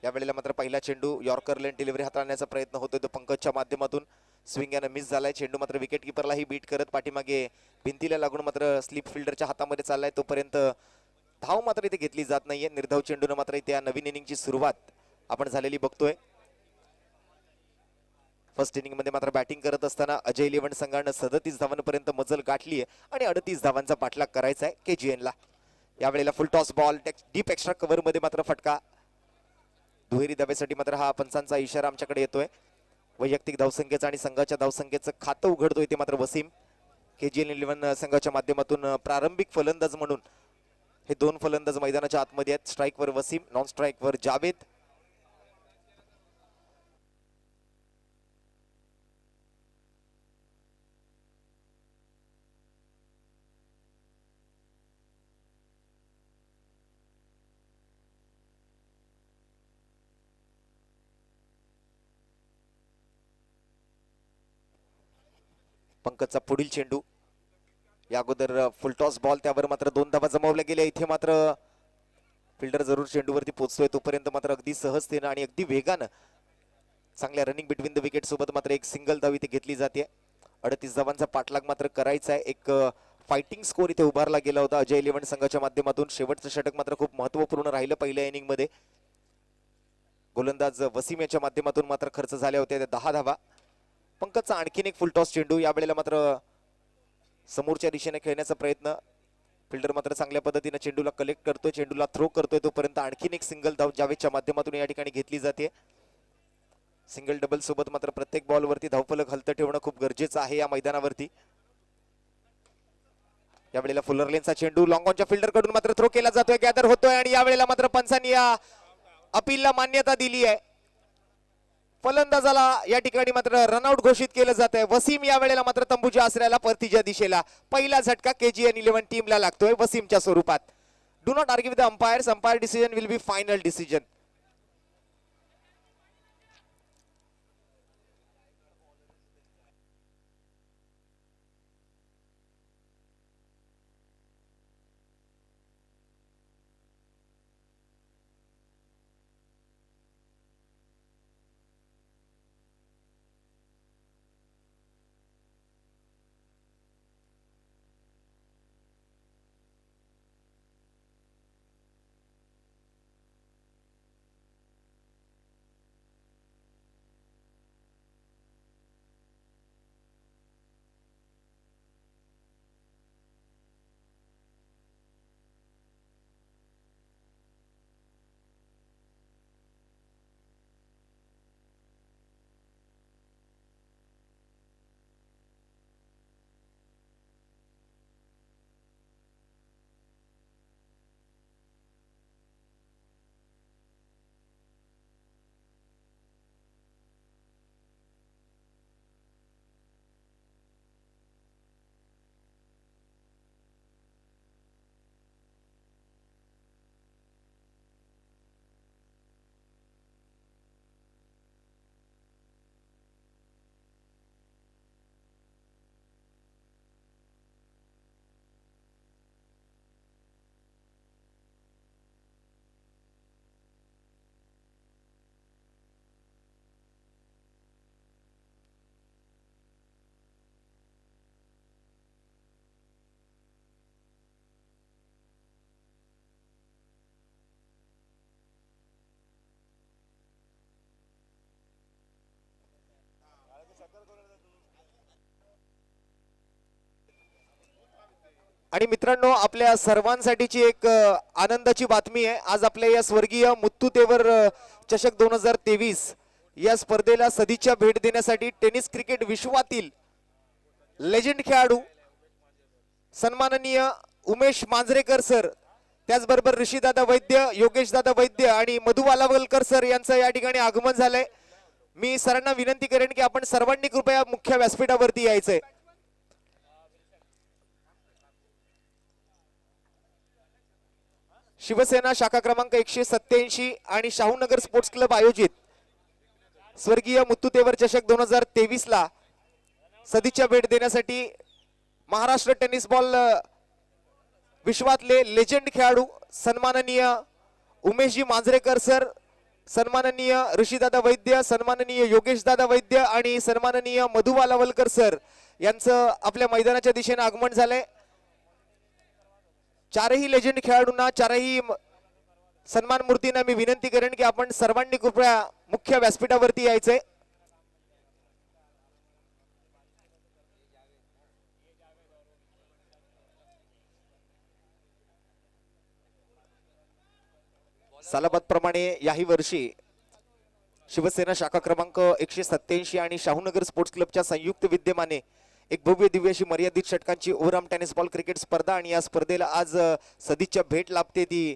यावेळेला मात्र पहिला चेंडू यॉर्कर लेन डिलिव्हरी हाताळण्याचा प्रयत्न होतोय तो पंकजच्या माध्यमातून स्विंग यानं मिस झालाय। चेंडू मात्र विकेट किपरलाही बीट करत पाठीमागे भिंतीला लागून मात्र स्लिप फिल्डरच्या हातामध्ये चाललाय। तोपर्यंत धाव मात्र इथे घेतली जात नाहीये। निर्धाव चेंडूने मात्र इथे या नवीन इनिंगची सुरुवात आपण झालेली बघतोय। फर्स्ट इनिंग मध्ये मात्र बॅटिंग करत असताना अजय 11 संघानं 37 धावांपर्यंत मजल गाठली आहे आणि 38 धावांचा पाठलाग करायचा आहे केजीएन ला। यावेळेला full toss ball deep extra cover मध्ये मात्र फटका। दुहेरी धावेसाठी मात्र हा पंचांचा इशारा आमच्याकडे येतोय। वैयक्तिक धावसंख्येचं आणि संघाच्या धावसंख्येचं खातं उघडतोय ते मात्र वसीम। केजीएन 11 संघाच्या माध्यमातून प्रारंभिक फलंदाज म्हणून हे दोन फलंदाज मैदानाच्या आतमध्ये आहेत। स्ट्राईकवर वसीम, नॉन स्ट्राईकवर जावेद। पंकजचा पुढील चेंडू या अगोदर फुल टॉस बॉल, त्यावर मात्र 2 धावा जमवल्या गेल्या। इथे मात्र फिल्डर जरूर चेंडूवरती पोहोचतोय तोपर्यंत मात्र अगदी सहजतेनं आणि अगदी वेगानं चांगल्या रनिंग बिटवीन द विकेट सोबत मात्र एक सिंगल धाव इथे घेतली जाते। 38 धावांचा पाठलाग मात्र करायचा आहे। एक फायटिंग स्कोर इथे उभारला गेला होता अजय 11 संघाच्या माध्यमातून। शेवटचं षटक मात्र खूप महत्वपूर्ण राहिलं पहिल्या इनिंग मध्ये। गोलंदाज वसीम याच्या माध्यमातून मात्र खर्च झाल्या होत्या 10 धावा। पंकजचा आणखीन एक फुल टॉस चेंडू, यावेळेला मात्र समोरच्या दिशेने खेळण्याचा प्रयत्न। फिल्डर मात्र चांगल्या पद्धतीने चेंडूला कलेक्ट करतोय, चेंडूला थ्रो करतोय तोपर्यंत आणखीन एक सिंगल धाव जावेदच्या माध्यमातून या ठिकाणी घेतली जाते। सिंगल डबल सोबत मात्र प्रत्येक बॉल वरती धावफलक हलतं ठेवणं खूप गरजेचं आहे या मैदानावरती। यावेळेला फुलर लेनचा चेंडू लॉंग ऑनच्या फिल्डर कडून मात्र थ्रो केला जातोय, गॅदर होतोय आणि यावेळेला मात्र पंचांनी या अपीलला मान्यता दिली आहे। फलंदाजाला या ठिकाणी मात्र रनआउट घोषित केलं जात आहे। वसीम यावेळेला मात्र तंबूच्या आसऱ्याला परतीच्या दिशेला पहिला झटका केजीएन 11 टीमला लागतोय वसीमच्या स्वरूपात। Do not argue with the umpires, umpire decision will be final decision. आणि मित्रांनो आपल्या सर्वांसाठीची एक आनंदाची बातमी आहे. आज आपल्या या स्वर्गीय मुत्तुतेवर चषक 2023 या स्पर्धेला सदिच्छा भेट देण्यासाठी टेनिस क्रिकेट विश्वातील लेजेंड खेळाडू सन्माननीय उमेश मांजरेकर सर, त्याचबरोबर ऋषीदादा वैद्य, योगेशदादा वैद्य आणि मधु वालावलकर सर यांचं या ठिकाणी आगमन झालंय. मी सरांना विनंती करेन की आपण सर्वांनी कृपया मुख्य व्यासपीठावरती यायचंय. शिवसेना शाखा क्रमांक 187 आणि शाहूनगर स्पोर्ट्स क्लब आयोजित स्वर्गीय मुत्तुतेवर चषक 2023 ला सदिच्छा भेट देण्यासाठी महाराष्ट्र टेनिस बॉल विश्वातले लेजेंड खेळाडू सन्माननीय उमेशजी मांजरेकर सर, सन्माननीय ऋषीदादा वैद्य, सन्माननीय योगेशदादा वैद्य आणि सन्माननीय मधु वालावलकर सर यांचं आपल्या मैदानाच्या दिशेने आगमन झालंय. चारही लेजेंड खेळाडूंना, चारही सन्मान मूर्तींना मी विनंती करेन की आपण सर्वांनी कृपया मुख्य व्यासपीठावरती यायचंय. सालाबादप्रमाणे याही वर्षी शिवसेना शाखा क्रमांक 187 आणि शाहूनगर स्पोर्ट्स क्लबच्या संयुक्त विद्यमाने एक भव्य दिव्य अशी मर्यादित षटकांची ओव्हरआर्म टेनिस बॉल क्रिकेट स्पर्धा आणि या स्पर्धेला आज सदिच्छा भेट लाभते ती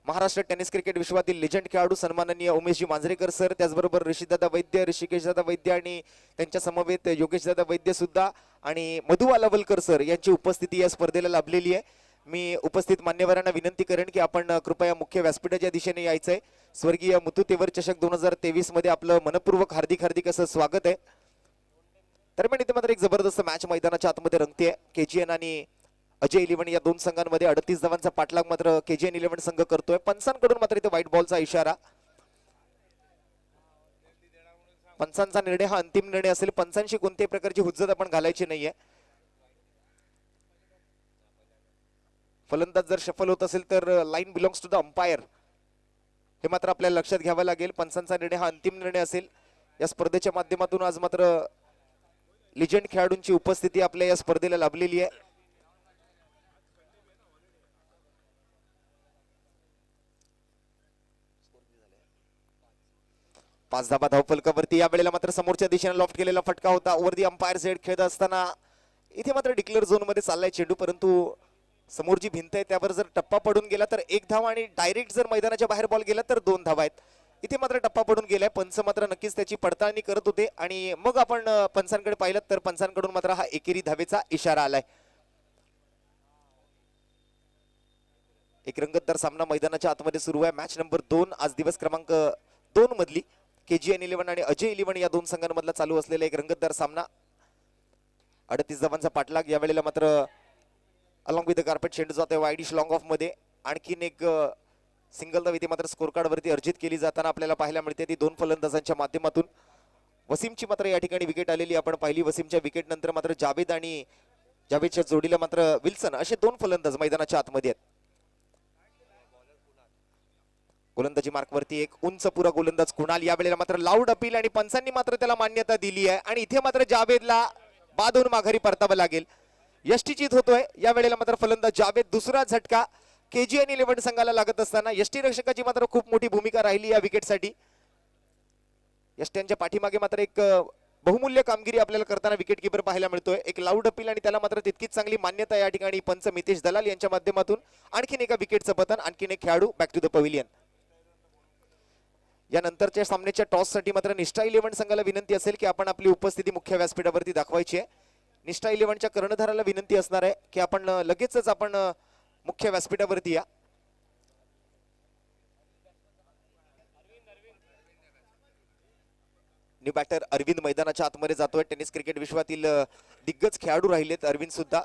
महाराष्ट्र टेनिस क्रिकेट विश्वातील लेजंड खेळाडू सन्माननीय उमेशजी मांजरेकर सर, त्याचबरोबर ऋषीदादा वैद्य, ऋषिकेशदादा वैद्य आणि त्यांच्या समवेत योगेशदादा वैद्य सुद्धा आणि मधु वालावलकर सर यांची उपस्थिती या स्पर्धेला लाभलेली आहे. मी उपस्थित मान्यवरांना विनंती करेन की आपण कृपया मुख्य व्यासपीठाच्या दिशेने यायचंय. स्वर्गीय मुत्तुतेवर चषक 2023 मध्ये आपलं मनपूर्वक हार्दिक असं स्वागत आहे. दरम्यान इथे मात्र एक जबरदस्त मॅच मैदानाच्या आतमध्ये रंगते. केजीएन आणि अजय इलेव्हन या दोन संघांमध्ये 38 धावांचा पाठलाग मात्र केजीएन इलेव्हन संघ करतोय. पंचांकडून मात्र इथे व्हाईट बॉलचा इशारा. पंचांचा निर्णय हा अंतिम निर्णय असेल. पंचांशी कोणत्याही प्रकारची हुज्जत आपण घालायची नाहीये. फलंदाज जर शफल होत असेल तर line belongs to the umpire, हे मात्र आपल्याला लक्षात घ्यावं लागेल. पंचांचा निर्णय हा अंतिम निर्णय असेल. या स्पर्धेच्या माध्यमातून आज मात्र लिजंड खेळाडूंची उपस्थिती आपल्या या स्पर्धेला लाभलेली आहे. पाच धाबा धावफलकावरती या वेळेला मात्र समोरच्या दिशेने लॉफ्ट केलेला फटका होता. ओव्हर दी अंपायर सेट खेळत असताना इथे मात्र डिक्लेअर झोन मध्ये चाललाय चेंडू, परंतु समोर जी भिंत आहे त्यावर जर टप्पा पडून गेला तर 1 धाव आणि डायरेक्ट जर मैदानाच्या बाहेर बॉल गेला तर 2 धावा आहेत. इथे मात्र टप्पा पडून गेलाय. पंच मात्र नक्कीच त्याची पडताळणी करत होते आणि मग आपण पंचांकडे पाहिलं तर पंचांकडून मात्र हा एकेरी धावेचा इशारा आलाय. एक रंगतदार सामना मैदानाच्या आतमध्ये सुरू आहे. मॅच नंबर 2 आज दिवस क्रमांक 2 मधली केजीएन इलेव्हन आणि अजय इलेव्हन या दोन संघांमधला चालू असलेला एक रंगतदार सामना. 38 धावांचा पाठलाग. या वेळेला मात्र अलॉंग विथ द कार्पेट चेंडू जातोय वाईडिश लॉंग ऑफ मध्ये. आणखीन एक सिंगल धाव इथे मात्र स्कोर कार्ड वरती अर्जित केली जाताना आपल्याला पाहायला मिळते ती दोन फलंदाजांच्या माध्यमातून. वसीमची मात्र या ठिकाणी विकेट आलेली आपण पाहिली. वसीमच्या विकेट नंतर मात्र जावेद आणि जावेदच्या जोडीला मात्र विल्सन असे दोन फलंदाज मैदानाच्या आतमध्ये आहेत. गोलंदाजी मार्कवरती एक उंच पुरा गोलंदाज कुणाल. या वेळेला मात्र लाऊड अपील आणि पंचांनी मात्र त्याला मान्यता दिली आहे आणि इथे मात्र जावेदला बाद होऊन माघारी परतावं लागेल. यष्टीचित होतोय. या वेळेला मात्र फलंदाज जावेद. दुसरा झटका केजीएन इलेव्हन संघाला लागत असताना यष्टीरक्षकाची मात्र खूप मोठी भूमिका राहिली या विकेटसाठी. यष्ट्यांच्या पाठीमागे मात्र एक बहुमूल्य कामगिरी आपल्याला करताना विकेट किपर पाहायला मिळतोय. एक लाऊड अपील आणि त्याला मात्र तितकीच चांगली मान्यता या ठिकाणी पंच मितेश दलाल यांच्या माध्यमातून. आणखीन एका विकेटचं पतन. आणखीन एक खेळाडू बॅक टू द पव्हिलियन. या नंतरच्या सामन्याच्या टॉस साठी मात्र निष्ठा इलेव्हन संघाला विनंती असेल की आपण आपली उपस्थिती मुख्य व्यासपीठावरती दाखवायची आहे. निष्ठा इलेव्हनच्या कर्णधाराला विनंती असणार आहे की आपण लगेचच आपण मुख्य व्यासपीठावरती या. न्यू बॅटर अरविंद मैदानाच्या आतमध्ये जातोय. टेनिस क्रिकेट विश्वातील दिग्गज खेळाडू राहिलेत अरविंद सुद्धा.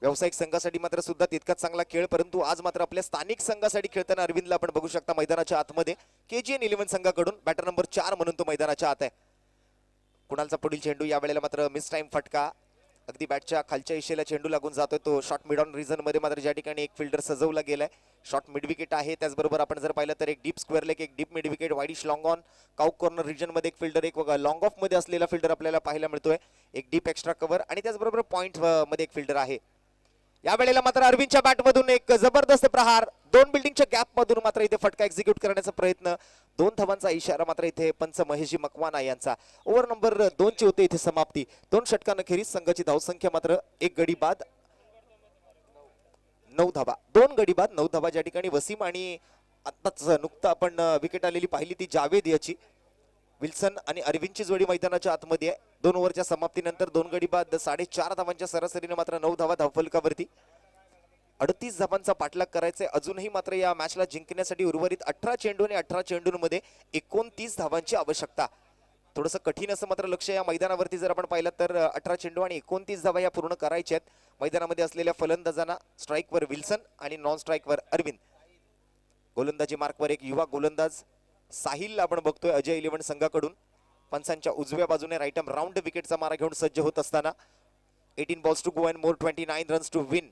व्यावसायिक संघासाठी मात्र सुद्धा तितकाच चांगला खेळ, परंतु आज मात्र आपल्या स्थानिक संघासाठी खेळताना अरविंदला आपण बघू शकता मैदानाच्या आतमध्ये. केजीएन इलेव्हन संघाकडून बॅटर नंबर 4 म्हणून तो मैदानाच्या आत आहे. कुणालचा पुढील चेंडू. या वेळेला मात्र मिस टाइम फटका. अगदी बॅटच्या खालच्या इशेला चेंडू लागून जातोय तो. शॉर्ट मिड ऑन रिजन मध्ये मात्र ज्या ठिकाणी एक फिल्डर सजवला गेलाय. शॉर्ट मिड विकेट आहे. त्याचबरोबर आपण जर पाहिलं तर एक डीप स्क्वेअर लेग, एक deep mid wicket, wideish long on, cow corner region मध्ये एक फिल्डर, एक लॉंग ऑफ मध्ये असलेला फिल्डर आपल्याला पाहायला मिळतोय. एक डीप एक्स्ट्रा कव्हर आणि त्याचबरोबर पॉइंट मध्ये एक फिल्डर आहे. या वेळेला मात्र अरविंदच्या बॅटमधून एक जबरदस्त प्रहार, 2 बिल्डिंगच्या गॅप मधून मात्र इथे फटका एक्झिक्यूट करण्याचा प्रयत्न, 2 धावांचा इशारा मात्र इथे पंच महेशजी मकवाना यांचा. ओव्हर नंबर 2 ची होते इथे समाप्ती. 2 षटकांखेरीज संघाची धावसंख्या मात्र 1 गडी बाद 9 धावा, 2 गडी बाद 9 धावा. ज्या ठिकाणी वसीम आणि आत्ताच नुकतं आपण विकेट आलेली पाहिली ती जावेद याची, विल्सन आणि अरविंदची जोडी मैदानाच्या आतमध्ये आहे. 2 ओव्हरच्या समाप्तीनंतर 2 गडी बाद 4.5 धावांच्या सरासरीने मात्र 9 धावा धावफलकावरती. 38 धावांचा पाठलाग करायचा आहे अजूनही मात्र या मॅचला जिंकण्यासाठी. उर्वरित 18 चेंडू आणि 18 चेंडूंमध्ये 29 धावांची आवश्यकता. थोडंसं कठीण असं मात्र लक्ष या मैदानावरती जर आपण पाहिलं तर 18 चेंडू आणि 29 धावा या पूर्ण करायच्या आहेत. मैदानामध्ये असलेल्या फलंदाजांना स्ट्राईकवर विल्सन आणि नॉन स्ट्राईकवर अरविंद. गोलंदाजी मार्कवर एक युवा गोलंदाज साहिल आपण बघतोय अजय 11 संघाकडून. पंचांच्या उजव्या बाजूने राईट आर्म राऊंड विकेटचा मारा घेऊन सज्ज होत असताना 18 balls to go and more 29 runs to win.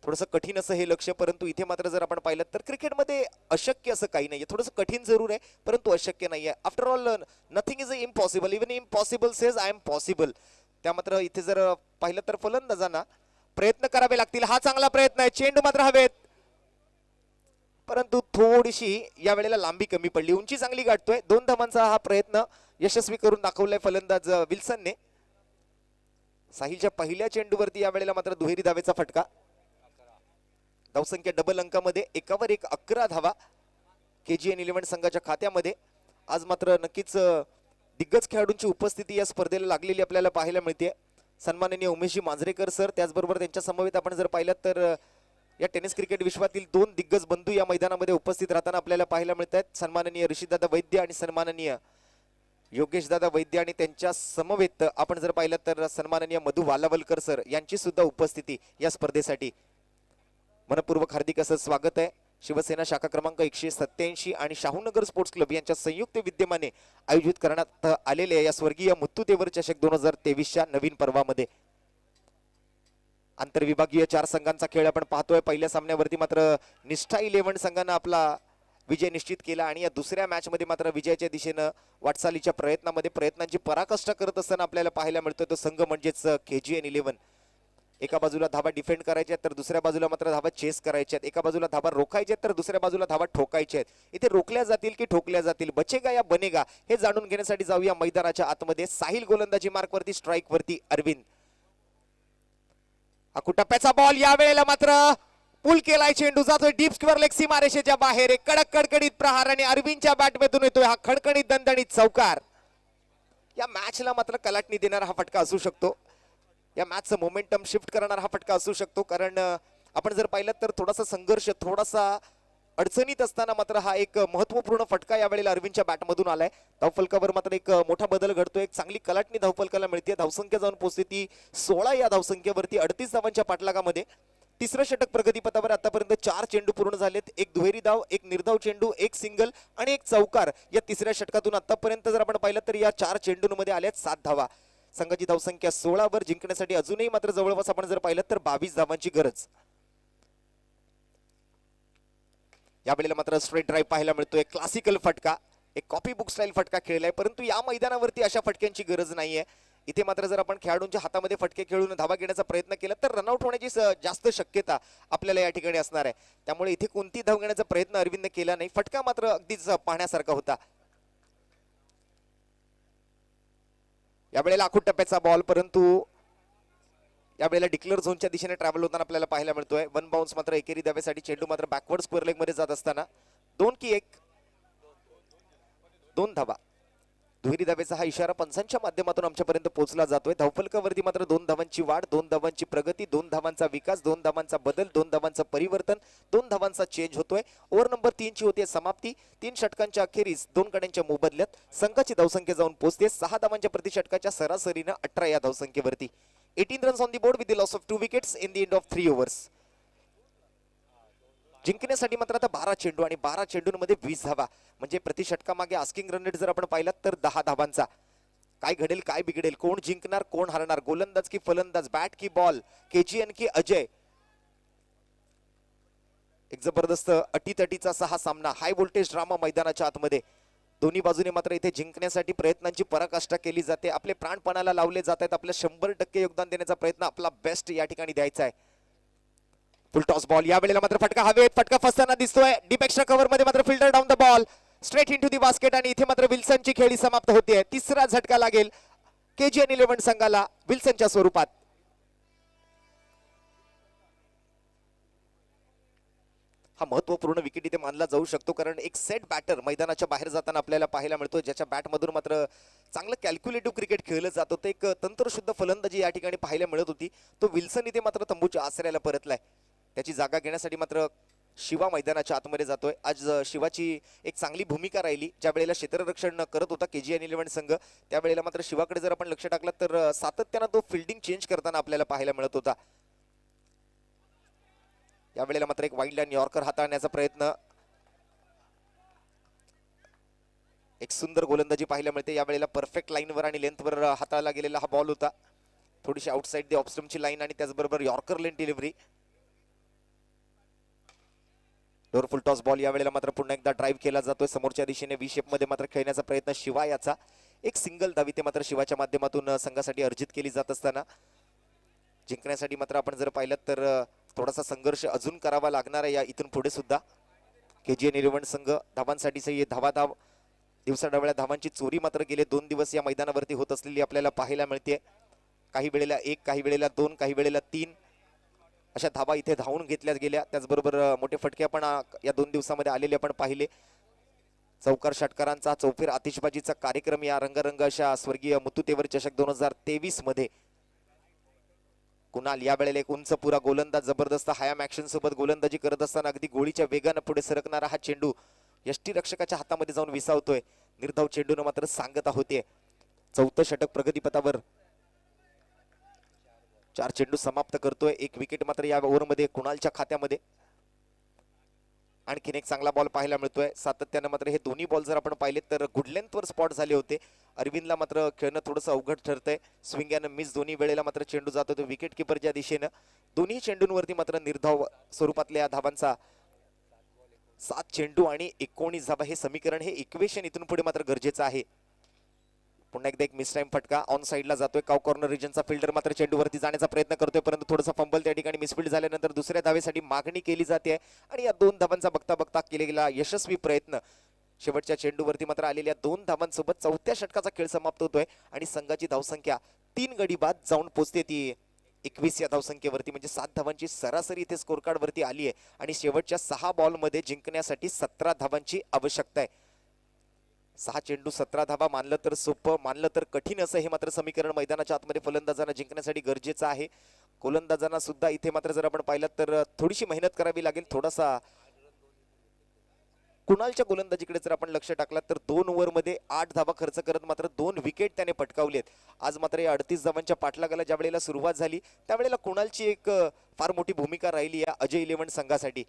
थोडंसं कठीण असं हे लक्ष, परंतु इथे मात्र जर आपण पाहिलं तर क्रिकेटमध्ये अशक्य असं काही नाहीये. थोडंसं कठीण जरूर आहे परंतु अशक्य नाहीये. After all nothing is impossible, even impossible says I am possible. त्या मात्र इथे जर पाहिलं तर फलंदाजांना प्रयत्न करावे लागतील. हा चांगला प्रयत्न आहे, चेंडू मात्र हवेत, परंतु थोडीशी या वेळेला लांबी कमी पडली. उंची चांगली गाठतोय. 2 धावांचा हा प्रयत्न यशस्वी करून दाखवलाय फलंदाज विल्सनने. साहिलच्या पहिल्या चेंडूवरती या वेळेला मात्र दुहेरी धावेचा फटका. धावसंख्या डबल अंकामध्ये 1वर 1 11 धावा KGN 11 संघाच्या खात्यामध्ये. आज मात्र नक्कीच दिग्गज खेळाडूंची उपस्थिती या स्पर्धेला लागलेली आपल्याला पाहायला मिळते. सन्माननीय उमेशजी मांजरेकर सर, त्याचबरोबर त्यांच्या समवेत आपण जर पाहिलं तर या टेनिस क्रिकेट विश्वातील 2 दिग्गज बंधू या मैदानामध्ये उपस्थित राहताना आपल्याला पाहायला मिळत आहेत. सन्माननीय ऋषिदादा वैद्य आणि सन्माननीय योगेशदादा वैद्य, आणि त्यांच्या समवेत आपण जर पाहिलं तर सन्माननीय मधु वालावलकर सर यांची सुद्धा उपस्थिती या स्पर्धेसाठी. मनपूर्वक हार्दिक असं स्वागत आहे. शिवसेना शाखा क्रमांक 187 आणि शाहूनगर स्पोर्ट्स क्लब यांच्या संयुक्त विद्यमाने आयोजित करण्यात आलेल्या या स्वर्गीय मुत्तुतेवर चषक 2023च्या नवीन पर्वामध्ये आंतरविभागीय 4 संघांचा खेळ आपण पाहतोय. पहिल्या सामन्यावरती मात्र निष्ठा 11 संघानं आपला विजय निश्चित केला आणि या दुसऱ्या मॅच मध्ये मात्र विजयाच्या दिशेनं वाटचालीच्या प्रयत्नांची पराकाष्ठा करत असताना आपल्याला पाहायला मिळतोय तो संघ म्हणजेच KGN 11. एका बाजूला धावा डिफेंड करायच्या आहेत तर दुसऱ्या बाजूला मात्र धावा चेस करायच्या आहेत. एका बाजूला धावा रोखायच्या आहेत तर दुसऱ्या बाजूला धावा ठोकायच्या आहेत. इथे रोखल्या जातील की ठोकल्या जातील, बचेगा या बनेगा, हे जाणून घेण्यासाठी जाऊया मैदानाच्या आतमध्ये. साहिल गोलंदाजी मार्कवरती, स्ट्राईकवरती अरविंद. टप्प्याचा बॉल या वेळेला मात्र पुल केलाय, चेंडू जातोय डीप स्क्वेअर लेग सीमारेषेच्या बाहेर. एक कडक कडकडीत प्रहार आणि अरविंदच्या बॅटमधून येतोय हा खणखणीत दणदणीत चौकार. या मॅचला मात्र कलाटणी देणारा हा फटका असू शकतो. या मॅचचं मोमेंटम शिफ्ट करणारा हा फटका असू शकतो. कारण आपण जर पाहिलं तर थोडासा संघर्ष, थोडासा अडचणीत असताना मात्र हा एक महत्वपूर्ण फटका या वेळेला अरविंदच्या बॅटमधून आलाय. धावफलकावर मात्र एक मोठा बदल घडतोय. एक चांगली कलाटणी धावफलकाला मिळते. धावसंख्या जाऊन पोहोचते ती 16 या धावसंख्येवरती 38 धावांच्या पाठलागामध्ये. तिसरं षटक प्रगतीपथावर आतापर्यंत 4 चेंडू पूर्ण झालेत. एक दुहेरी धाव, एक निर्धाव चेंडू, एक सिंगल आणि एक चौकार. या तिसऱ्या षटकातून आतापर्यंत जर आपण पाहिलं तर या 4 चेंडूंमध्ये आल्यात 7 धावा. संघाची धावसंख्या 16 वर जिंकण्यासाठी अजूनही मात्र जवळपास आपण जर पाहिलं तर 22 धावांची गरज. यावेळेला मात्र स्ट्रेट ड्राईव्ह पाहायला मिळतोय. क्लासिकल फटका, एक कॉपी बुक स्टाईल फटका खेळलाय, परंतु या मैदानावरती अशा फटक्यांची गरज नाहीये. इथे मात्र जर आपण खेळाडूंच्या हातामध्ये फटके खेळून धावा घेण्याचा प्रयत्न केला तर रनआउट होण्याची जास्त शक्यता आपल्याला या ठिकाणी असणार आहे. त्यामुळे इथे कोणती धाव घेण्याचा प्रयत्न अरविंदने केला नाही. फटका मात्र अगदीच पाहण्यासारखा होता. यावेळेला आखूड टप्प्याचा बॉल, परंतु यावेळेला डिक्लेअर झोनच्या दिशेने ट्रॅव्हल होताना आपल्याला पाहायला मिळतोय. 1 बाउन्स मात्र एकेरी धावेसाठी. चेंडू मात्र बॅकवर्ड स्क्वेअर लेग मध्ये जात असताना 2 की 1, 2 धावा. दुहेरी धावेचा हा इशारा पंचांच्या माध्यमातून आमच्यापर्यंत पोहोचला जातोय. धावफलकावरती मात्र 2 धावांची वाढ, 2 धावांची प्रगती, 2 धावांचा विकास, 2 धावांचा बदल, 2 धावांचं परिवर्तन, 2 धावांचा चेंज होतोय. ओव्हर नंबर 3 ची होते समाप्ती. 3 षटकांच्या अखेरीस 2 गड्यांच्या मोबदल्यात संघाची धावसंख्या जाऊन पोहोचते 6 धावांच्या प्रतिषटकाच्या सरासरीनं 18 या धावसंख्येवरती. 18 runs on the board with the loss of 2 wickets in the end of 3 overs. जिंकण्यासाठी मात्र आता 12 चेंडू आणि 12 चेंडूंमध्ये 20 धावा, म्हणजे प्रति षटकामागे आस्किंग रन रेट जर आपण पाहिलात तर 10 धावांचा. काय घडेल, काय बिघडेल, कोण जिंकणार, कोण हरणार, गोलंदाज की फलंदाज, बॅट की बॉल, KGN की अजय. एक जबरदस्त अटीतटीचा असा हा सामना, हाय व्होल्टेज ड्रामा मैदानाच्या आतमध्ये. दोन्ही बाजूने मात्र इथे जिंकण्यासाठी प्रयत्नांची पराकाष्ठा केली जाते. आपले प्राणपणाला लावले जात आहेत. आपलं 100% योगदान देण्याचा प्रयत्न, आपला बेस्ट या ठिकाणी द्यायचा आहे. फुल टॉस बॉल या वेळेला मात्र फटका हवेत, फटका फसताना दिसतोय. डीप एक्स्ट्रा कव्हर मध्ये मात्र fielder down the ball straight into the basket आणि इथे मात्र विल्सनची खेळी समाप्त होते. तिसरा झटका लागेल KGN 11 संघाला विल्सनच्या स्वरूपात. हा महत्वपूर्ण विकेट इथे मानला जाऊ शकतो, कारण एक सेट बॅटर मैदानाच्या बाहेर जाताना आपल्याला पाहायला मिळतो, ज्याच्या बॅटमधून मात्र चांगलं कॅल्क्युलेटिव्ह क्रिकेट खेळलं जात होतं. एक तंत्रशुद्ध फलंदाजी या ठिकाणी पाहायला मिळत होती. तो विल्सन इथे मात्र तंबूच्या आसऱ्याला परतलाय. त्याची जागा घेण्यासाठी मात्र शिवा मैदानाच्या आतमध्ये जातोय. आज शिवाची एक चांगली भूमिका राहिली. ज्या वेळेला क्षेत्ररक्षण करत होता KGN 11 संघ, त्यावेळेला मात्र शिवाकडे जर आपण लक्ष टाकलं तर सातत्यानं तो फिल्डिंग चेंज करताना आपल्याला पाहायला मिळत होता. यावेळेला मात्र एक वाईल्ड लाईन यॉर्कर हाताळण्याचा प्रयत्न, एक सुंदर गोलंदाजी पाहायला मिळते. यावेळेला परफेक्ट लाईनवर आणि लेंथवर हाताळला गेलेला हा बॉल होता. थोडीशी आउटसाइड दी ऑफस्टमची लाईन आणि त्याचबरोबर यॉर्कर लेन डिलिव्हरी. डोर फुल टॉस बॉल यावेळेला मात्र पुन्हा एकदा ड्राईव्ह केला जातोय समोरच्या दिशेने. व्ही शेप मध्ये मात्र खेळण्याचा प्रयत्न शिवा याचा. एक सिंगल धावी ते मात्र शिवाच्या माध्यमातून संघासाठी अर्जित केली जात असताना जिंकण्यासाठी मात्र आपण जर पाहिलं तर थोडासा संघर्ष अजून करावा लागणार आहे या इथून पुढे सुद्धा. KGN 11 संघ धावांसाठी सही धावाधाव, दिवसाढवळ्या धावांची चोरी मात्र गेले 2 दिवस या मैदानावरती होत असलेली आपल्याला पाहायला मिळते. काही वेळेला 1, काही वेळेला 2, काही वेळेला 3 अशा धावा इथे धावून घेतल्या गेल्या. त्याचबरोबर मोठे फटके आपण या 2 दिवसामध्ये आलेले आपण पाहिले. चौकार षटकारांचा चौफेर आतिषबाजीचा कार्यक्रम या रंगरंग अशा स्वर्गीय मुत्तुतेवर चषक 2023 मध्ये. कुणाल या वेळेला एक उंच पुरा गोलंदाज जबरदस्त हायम ऍक्शन सोबत गोलंदाजी करत असताना अगदी गोळीच्या वेगानं पुढे सरकणारा हा चेंडू यष्टीरक्षकाच्या हातामध्ये जाऊन विसावतोय. निर्धाव चेंडूनं मात्र सांगता होते. 4थं षटक प्रगतीपथावर. 4 चेंडू समाप्त करतोय. 1 विकेट मात्र या ओव्हरमध्ये कुणालच्या खात्यामध्ये. आणखीन एक चांगला बॉल पाहायला मिळतोय. सातत्यानं मात्र हे दोन्ही बॉल जर आपण पाहिले तर गुड लेंथवर स्पॉट झाले होते. अरविंदला मात्र खेळणं थोडंसं अवघड ठरतंय. स्विंग अँड मिस दोन्ही वेळेला मात्र चेंडू जात होतो विकेट किपरच्या दिशेनं. दोन्ही चेंडूंवरती मात्र निर्धाव स्वरूपातल्या धावांचा 7 चेंडू आणि 19 धावा हे समीकरण, हे इक्वेशन इथून पुढे मात्र गरजेचं आहे. पुन्हा एकदा एक मिस टाइम फटका ऑन साइडला जातोय. काव कॉर्नर रिजनचा फिल्डर मात्र चेंडूवरती जाण्याचा प्रयत्न करतोय, परंतु थोडासा फंबल त्या ठिकाणी मिसफील्ड झाल्यानंतर दुसऱ्या धावेसाठी मागणी केली जाते आणि या 2 धावांचा बघता बघता केलेला यशस्वी प्रयत्न. शेवटच्या चेंडूवरती मात्र आलेल्या 2 धावांसोबत 4थ्या षटकाचा खेळ समाप्त होतोय आणि संघाची धावसंख्या 3 गडी बाद जाऊन पोहोचते ती 21 या धावसंख्येवरती. म्हणजे 7 धावांची सरासरी इथे स्कोर कार्ड वरती आली आहे आणि शेवटच्या 6 बॉल मध्ये जिंकण्यासाठी 17 धावांची आवश्यकता आहे. 6 चेंडू 17 धावा मानलं तर सोपं, मानलं तर कठीण असं हे मात्र समीकरण मैदानाच्या आतमध्ये फलंदाजांना जिंकण्यासाठी गरजेचं आहे. गोलंदाजांना सुद्धा इथे मात्र जर आपण पाहिलं तर थोडीशी मेहनत करावी लागेल. थोडासा कुणालच्या गोलंदाजीकडे जर आपण लक्ष टाकलं तर 2 ओव्हरमध्ये 8 धावा खर्च करत मात्र 2 विकेट त्याने पटकावलेत. आज मात्र या 38 धावांच्या पाठलागाला ज्या वेळेला सुरुवात झाली त्यावेळेला कुणालची एक फार मोठी भूमिका राहिली या अजय 11 संघासाठी.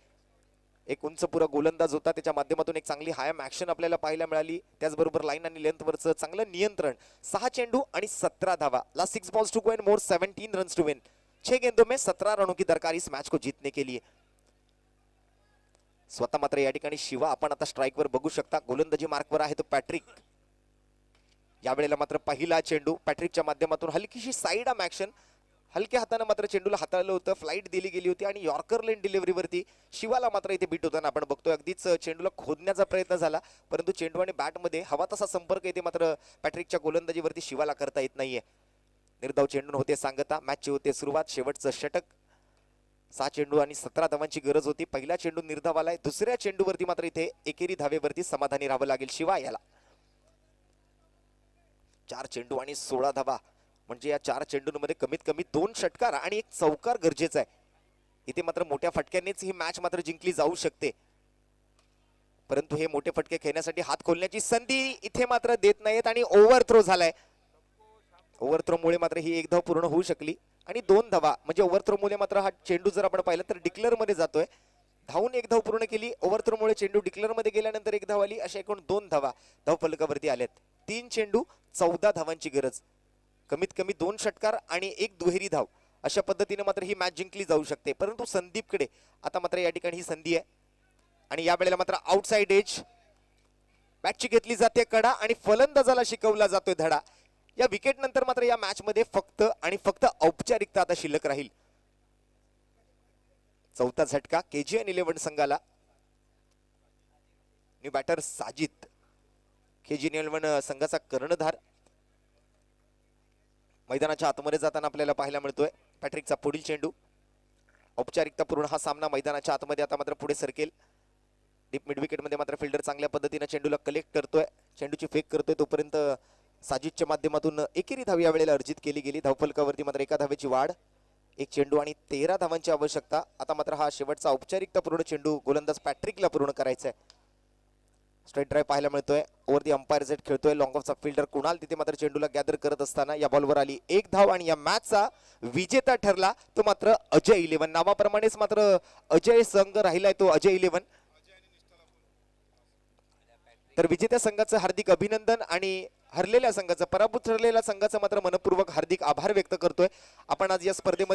एक उंच पुरा गोलंदाज होता, त्याच्या माध्यमातून एक चांगली हायम ऍक्शन आपल्याला पाहायला मिळाली. त्याचबरोबर लाईन आणि लेंथवरचं चांगलं नियंत्रण. 6 चेंडू आणि 17 धावा. Last 6 balls to go and more 17 runs to win. 6 गेंदों में 17 रनों की दरकार इस मैच को जीतने के लिए. स्वतः मात्र या ठिकाणी शिवा आपण आता स्ट्राईकवर बघू शकता. गोलंदाजी मार्कवर आहे तो पॅट्रिक. यावेळेला मात्र पहिला चेंडू पॅट्रिकच्या माध्यमातून हलकीशी साईड आर्म ऍक्शन, हलक्या हाताने मात्र चेंडूला हाताळलं होतं. फ्लाईट दिली गेली होती आणि यॉर्कर लेन डिलिव्हरीवरती शिवाला मात्र इथे बीट होताना आपण बघतोय. अगदीच चेंडूला खोदण्याचा प्रयत्न झाला, परंतु चेंडू आणि बॅटमध्ये हवा तसा संपर्क इथे मात्र पॅट्रिकच्या गोलंदाजीवरती शिवाला करता येत नाहीये. निर्धाव चेंडून होते सांगता. मॅचची होते सुरुवात. शेवटचं षटक. 6 चेंडू आणि 17 धावांची गरज होती. पहिला चेंडू निर्धाव आलाय. दुसऱ्या चेंडूवरती मात्र इथे एकेरी धावेवरती समाधानी राहावं लागेल शिवा याला. 4 चेंडू आणि 16 धावा म्हणजे या 4 चेंडूंमध्ये कमीत कमी 2 षटकार आणि एक चौकार गरजेचा आहे. इथे मात्र मोठ्या फटक्यांनीच ही मॅच मात्र जिंकली जाऊ शकते, परंतु हे मोठे फटके खेळण्यासाठी हात खोलण्याची संधी इथे मात्र देत नाहीत आणि ओव्हर थ्रो झालाय. ओव्हर थ्रो मुळे मात्र ही 1 धाव पूर्ण होऊ शकली आणि 2 धावा म्हणजे ओव्हर थ्रो मुळे मात्र हा चेंडू जर आपण पाहिलं तर डिक्लेअर मध्ये जातोय. धावून 1 धाव पूर्ण केली. ओव्हर थ्रो मुळे चेंडू डिक्लेअर मध्ये गेल्यानंतर 1 धाव आली. अशा एकूण 2 धावा धाव फलकावरती आल्यात. 3 चेंडू 14 धावांची गरज. कमीत कमी 2 षटकार आणि 1 दुहेरी धाव अशा पद्धतीने मात्र ही मॅच जिंकली जाऊ शकते. परंतु संदीपकडे आता मात्र या ठिकाणी ही संधी आहे आणि या वेळेला मात्र आउटसाइड एज मॅचची घेतली जाते कडा आणि फलंदाजाला शिकवला जातोय धडा. या विकेट नंतर मात्र या मॅच मध्ये फक्त आणि फक्त औपचारिकता आता शिल्लक राहील. चौथा झटका KGN11 संघाला. न्यू बॅटर साजिद KGN11 संघाचा कर्णधार मैदानाच्या आतमध्ये जाताना आपल्याला पाहायला मिळतोय. पॅट्रिकचा पुढील चेंडू औपचारिकतापूर्ण हा सामना मैदानाच्या आतमध्ये आता मात्र पुढे सरकेल. डीप मिड विकेट मध्ये मात्र फिल्डर चांगल्या पद्धतीने चेंडूला कलेक्ट करतोय, चेंडूची फेक करतोय. तोपर्यंत साजिदच्या माध्यमातून एकेरी धाव यावेळेला अर्जित केली गेली. धावफलकावरती मात्र एका धावेची वाढ, एक चेंडू आणि 13 धावांची आवश्यकता. आता मात्र हा शेवटचा औपचारिकतापूर्ण चेंडू गोलंदाज पॅट्रिकला पूर्ण करायचा आहे. स्ट्रेट ड्राइव्ह पाहायला मिळतोय. ओव्हर दी अंपायर सेट खेळतोय लॉंग ऑफचा फिल्डर कुणाल तिथे मात्र चेंडूला गॅदर करत असताना या बॉलवर आली एक धाव आणि या मॅचचा विजेता ठरला तो मात्र अजय 11. नावाप्रमाणेच मात्र अजय संघ राहिलाय तो अजय 11. तर विजेत्या संघाचं हार्दिक अभिनंदन आणि हरलेल्या संघाचं, पराभूत ठरलेल्या संघाचं मात्र मनपूर्वक हार्दिक आभार व्यक्त करतोय. आपण आज या स्पर्धेमध्ये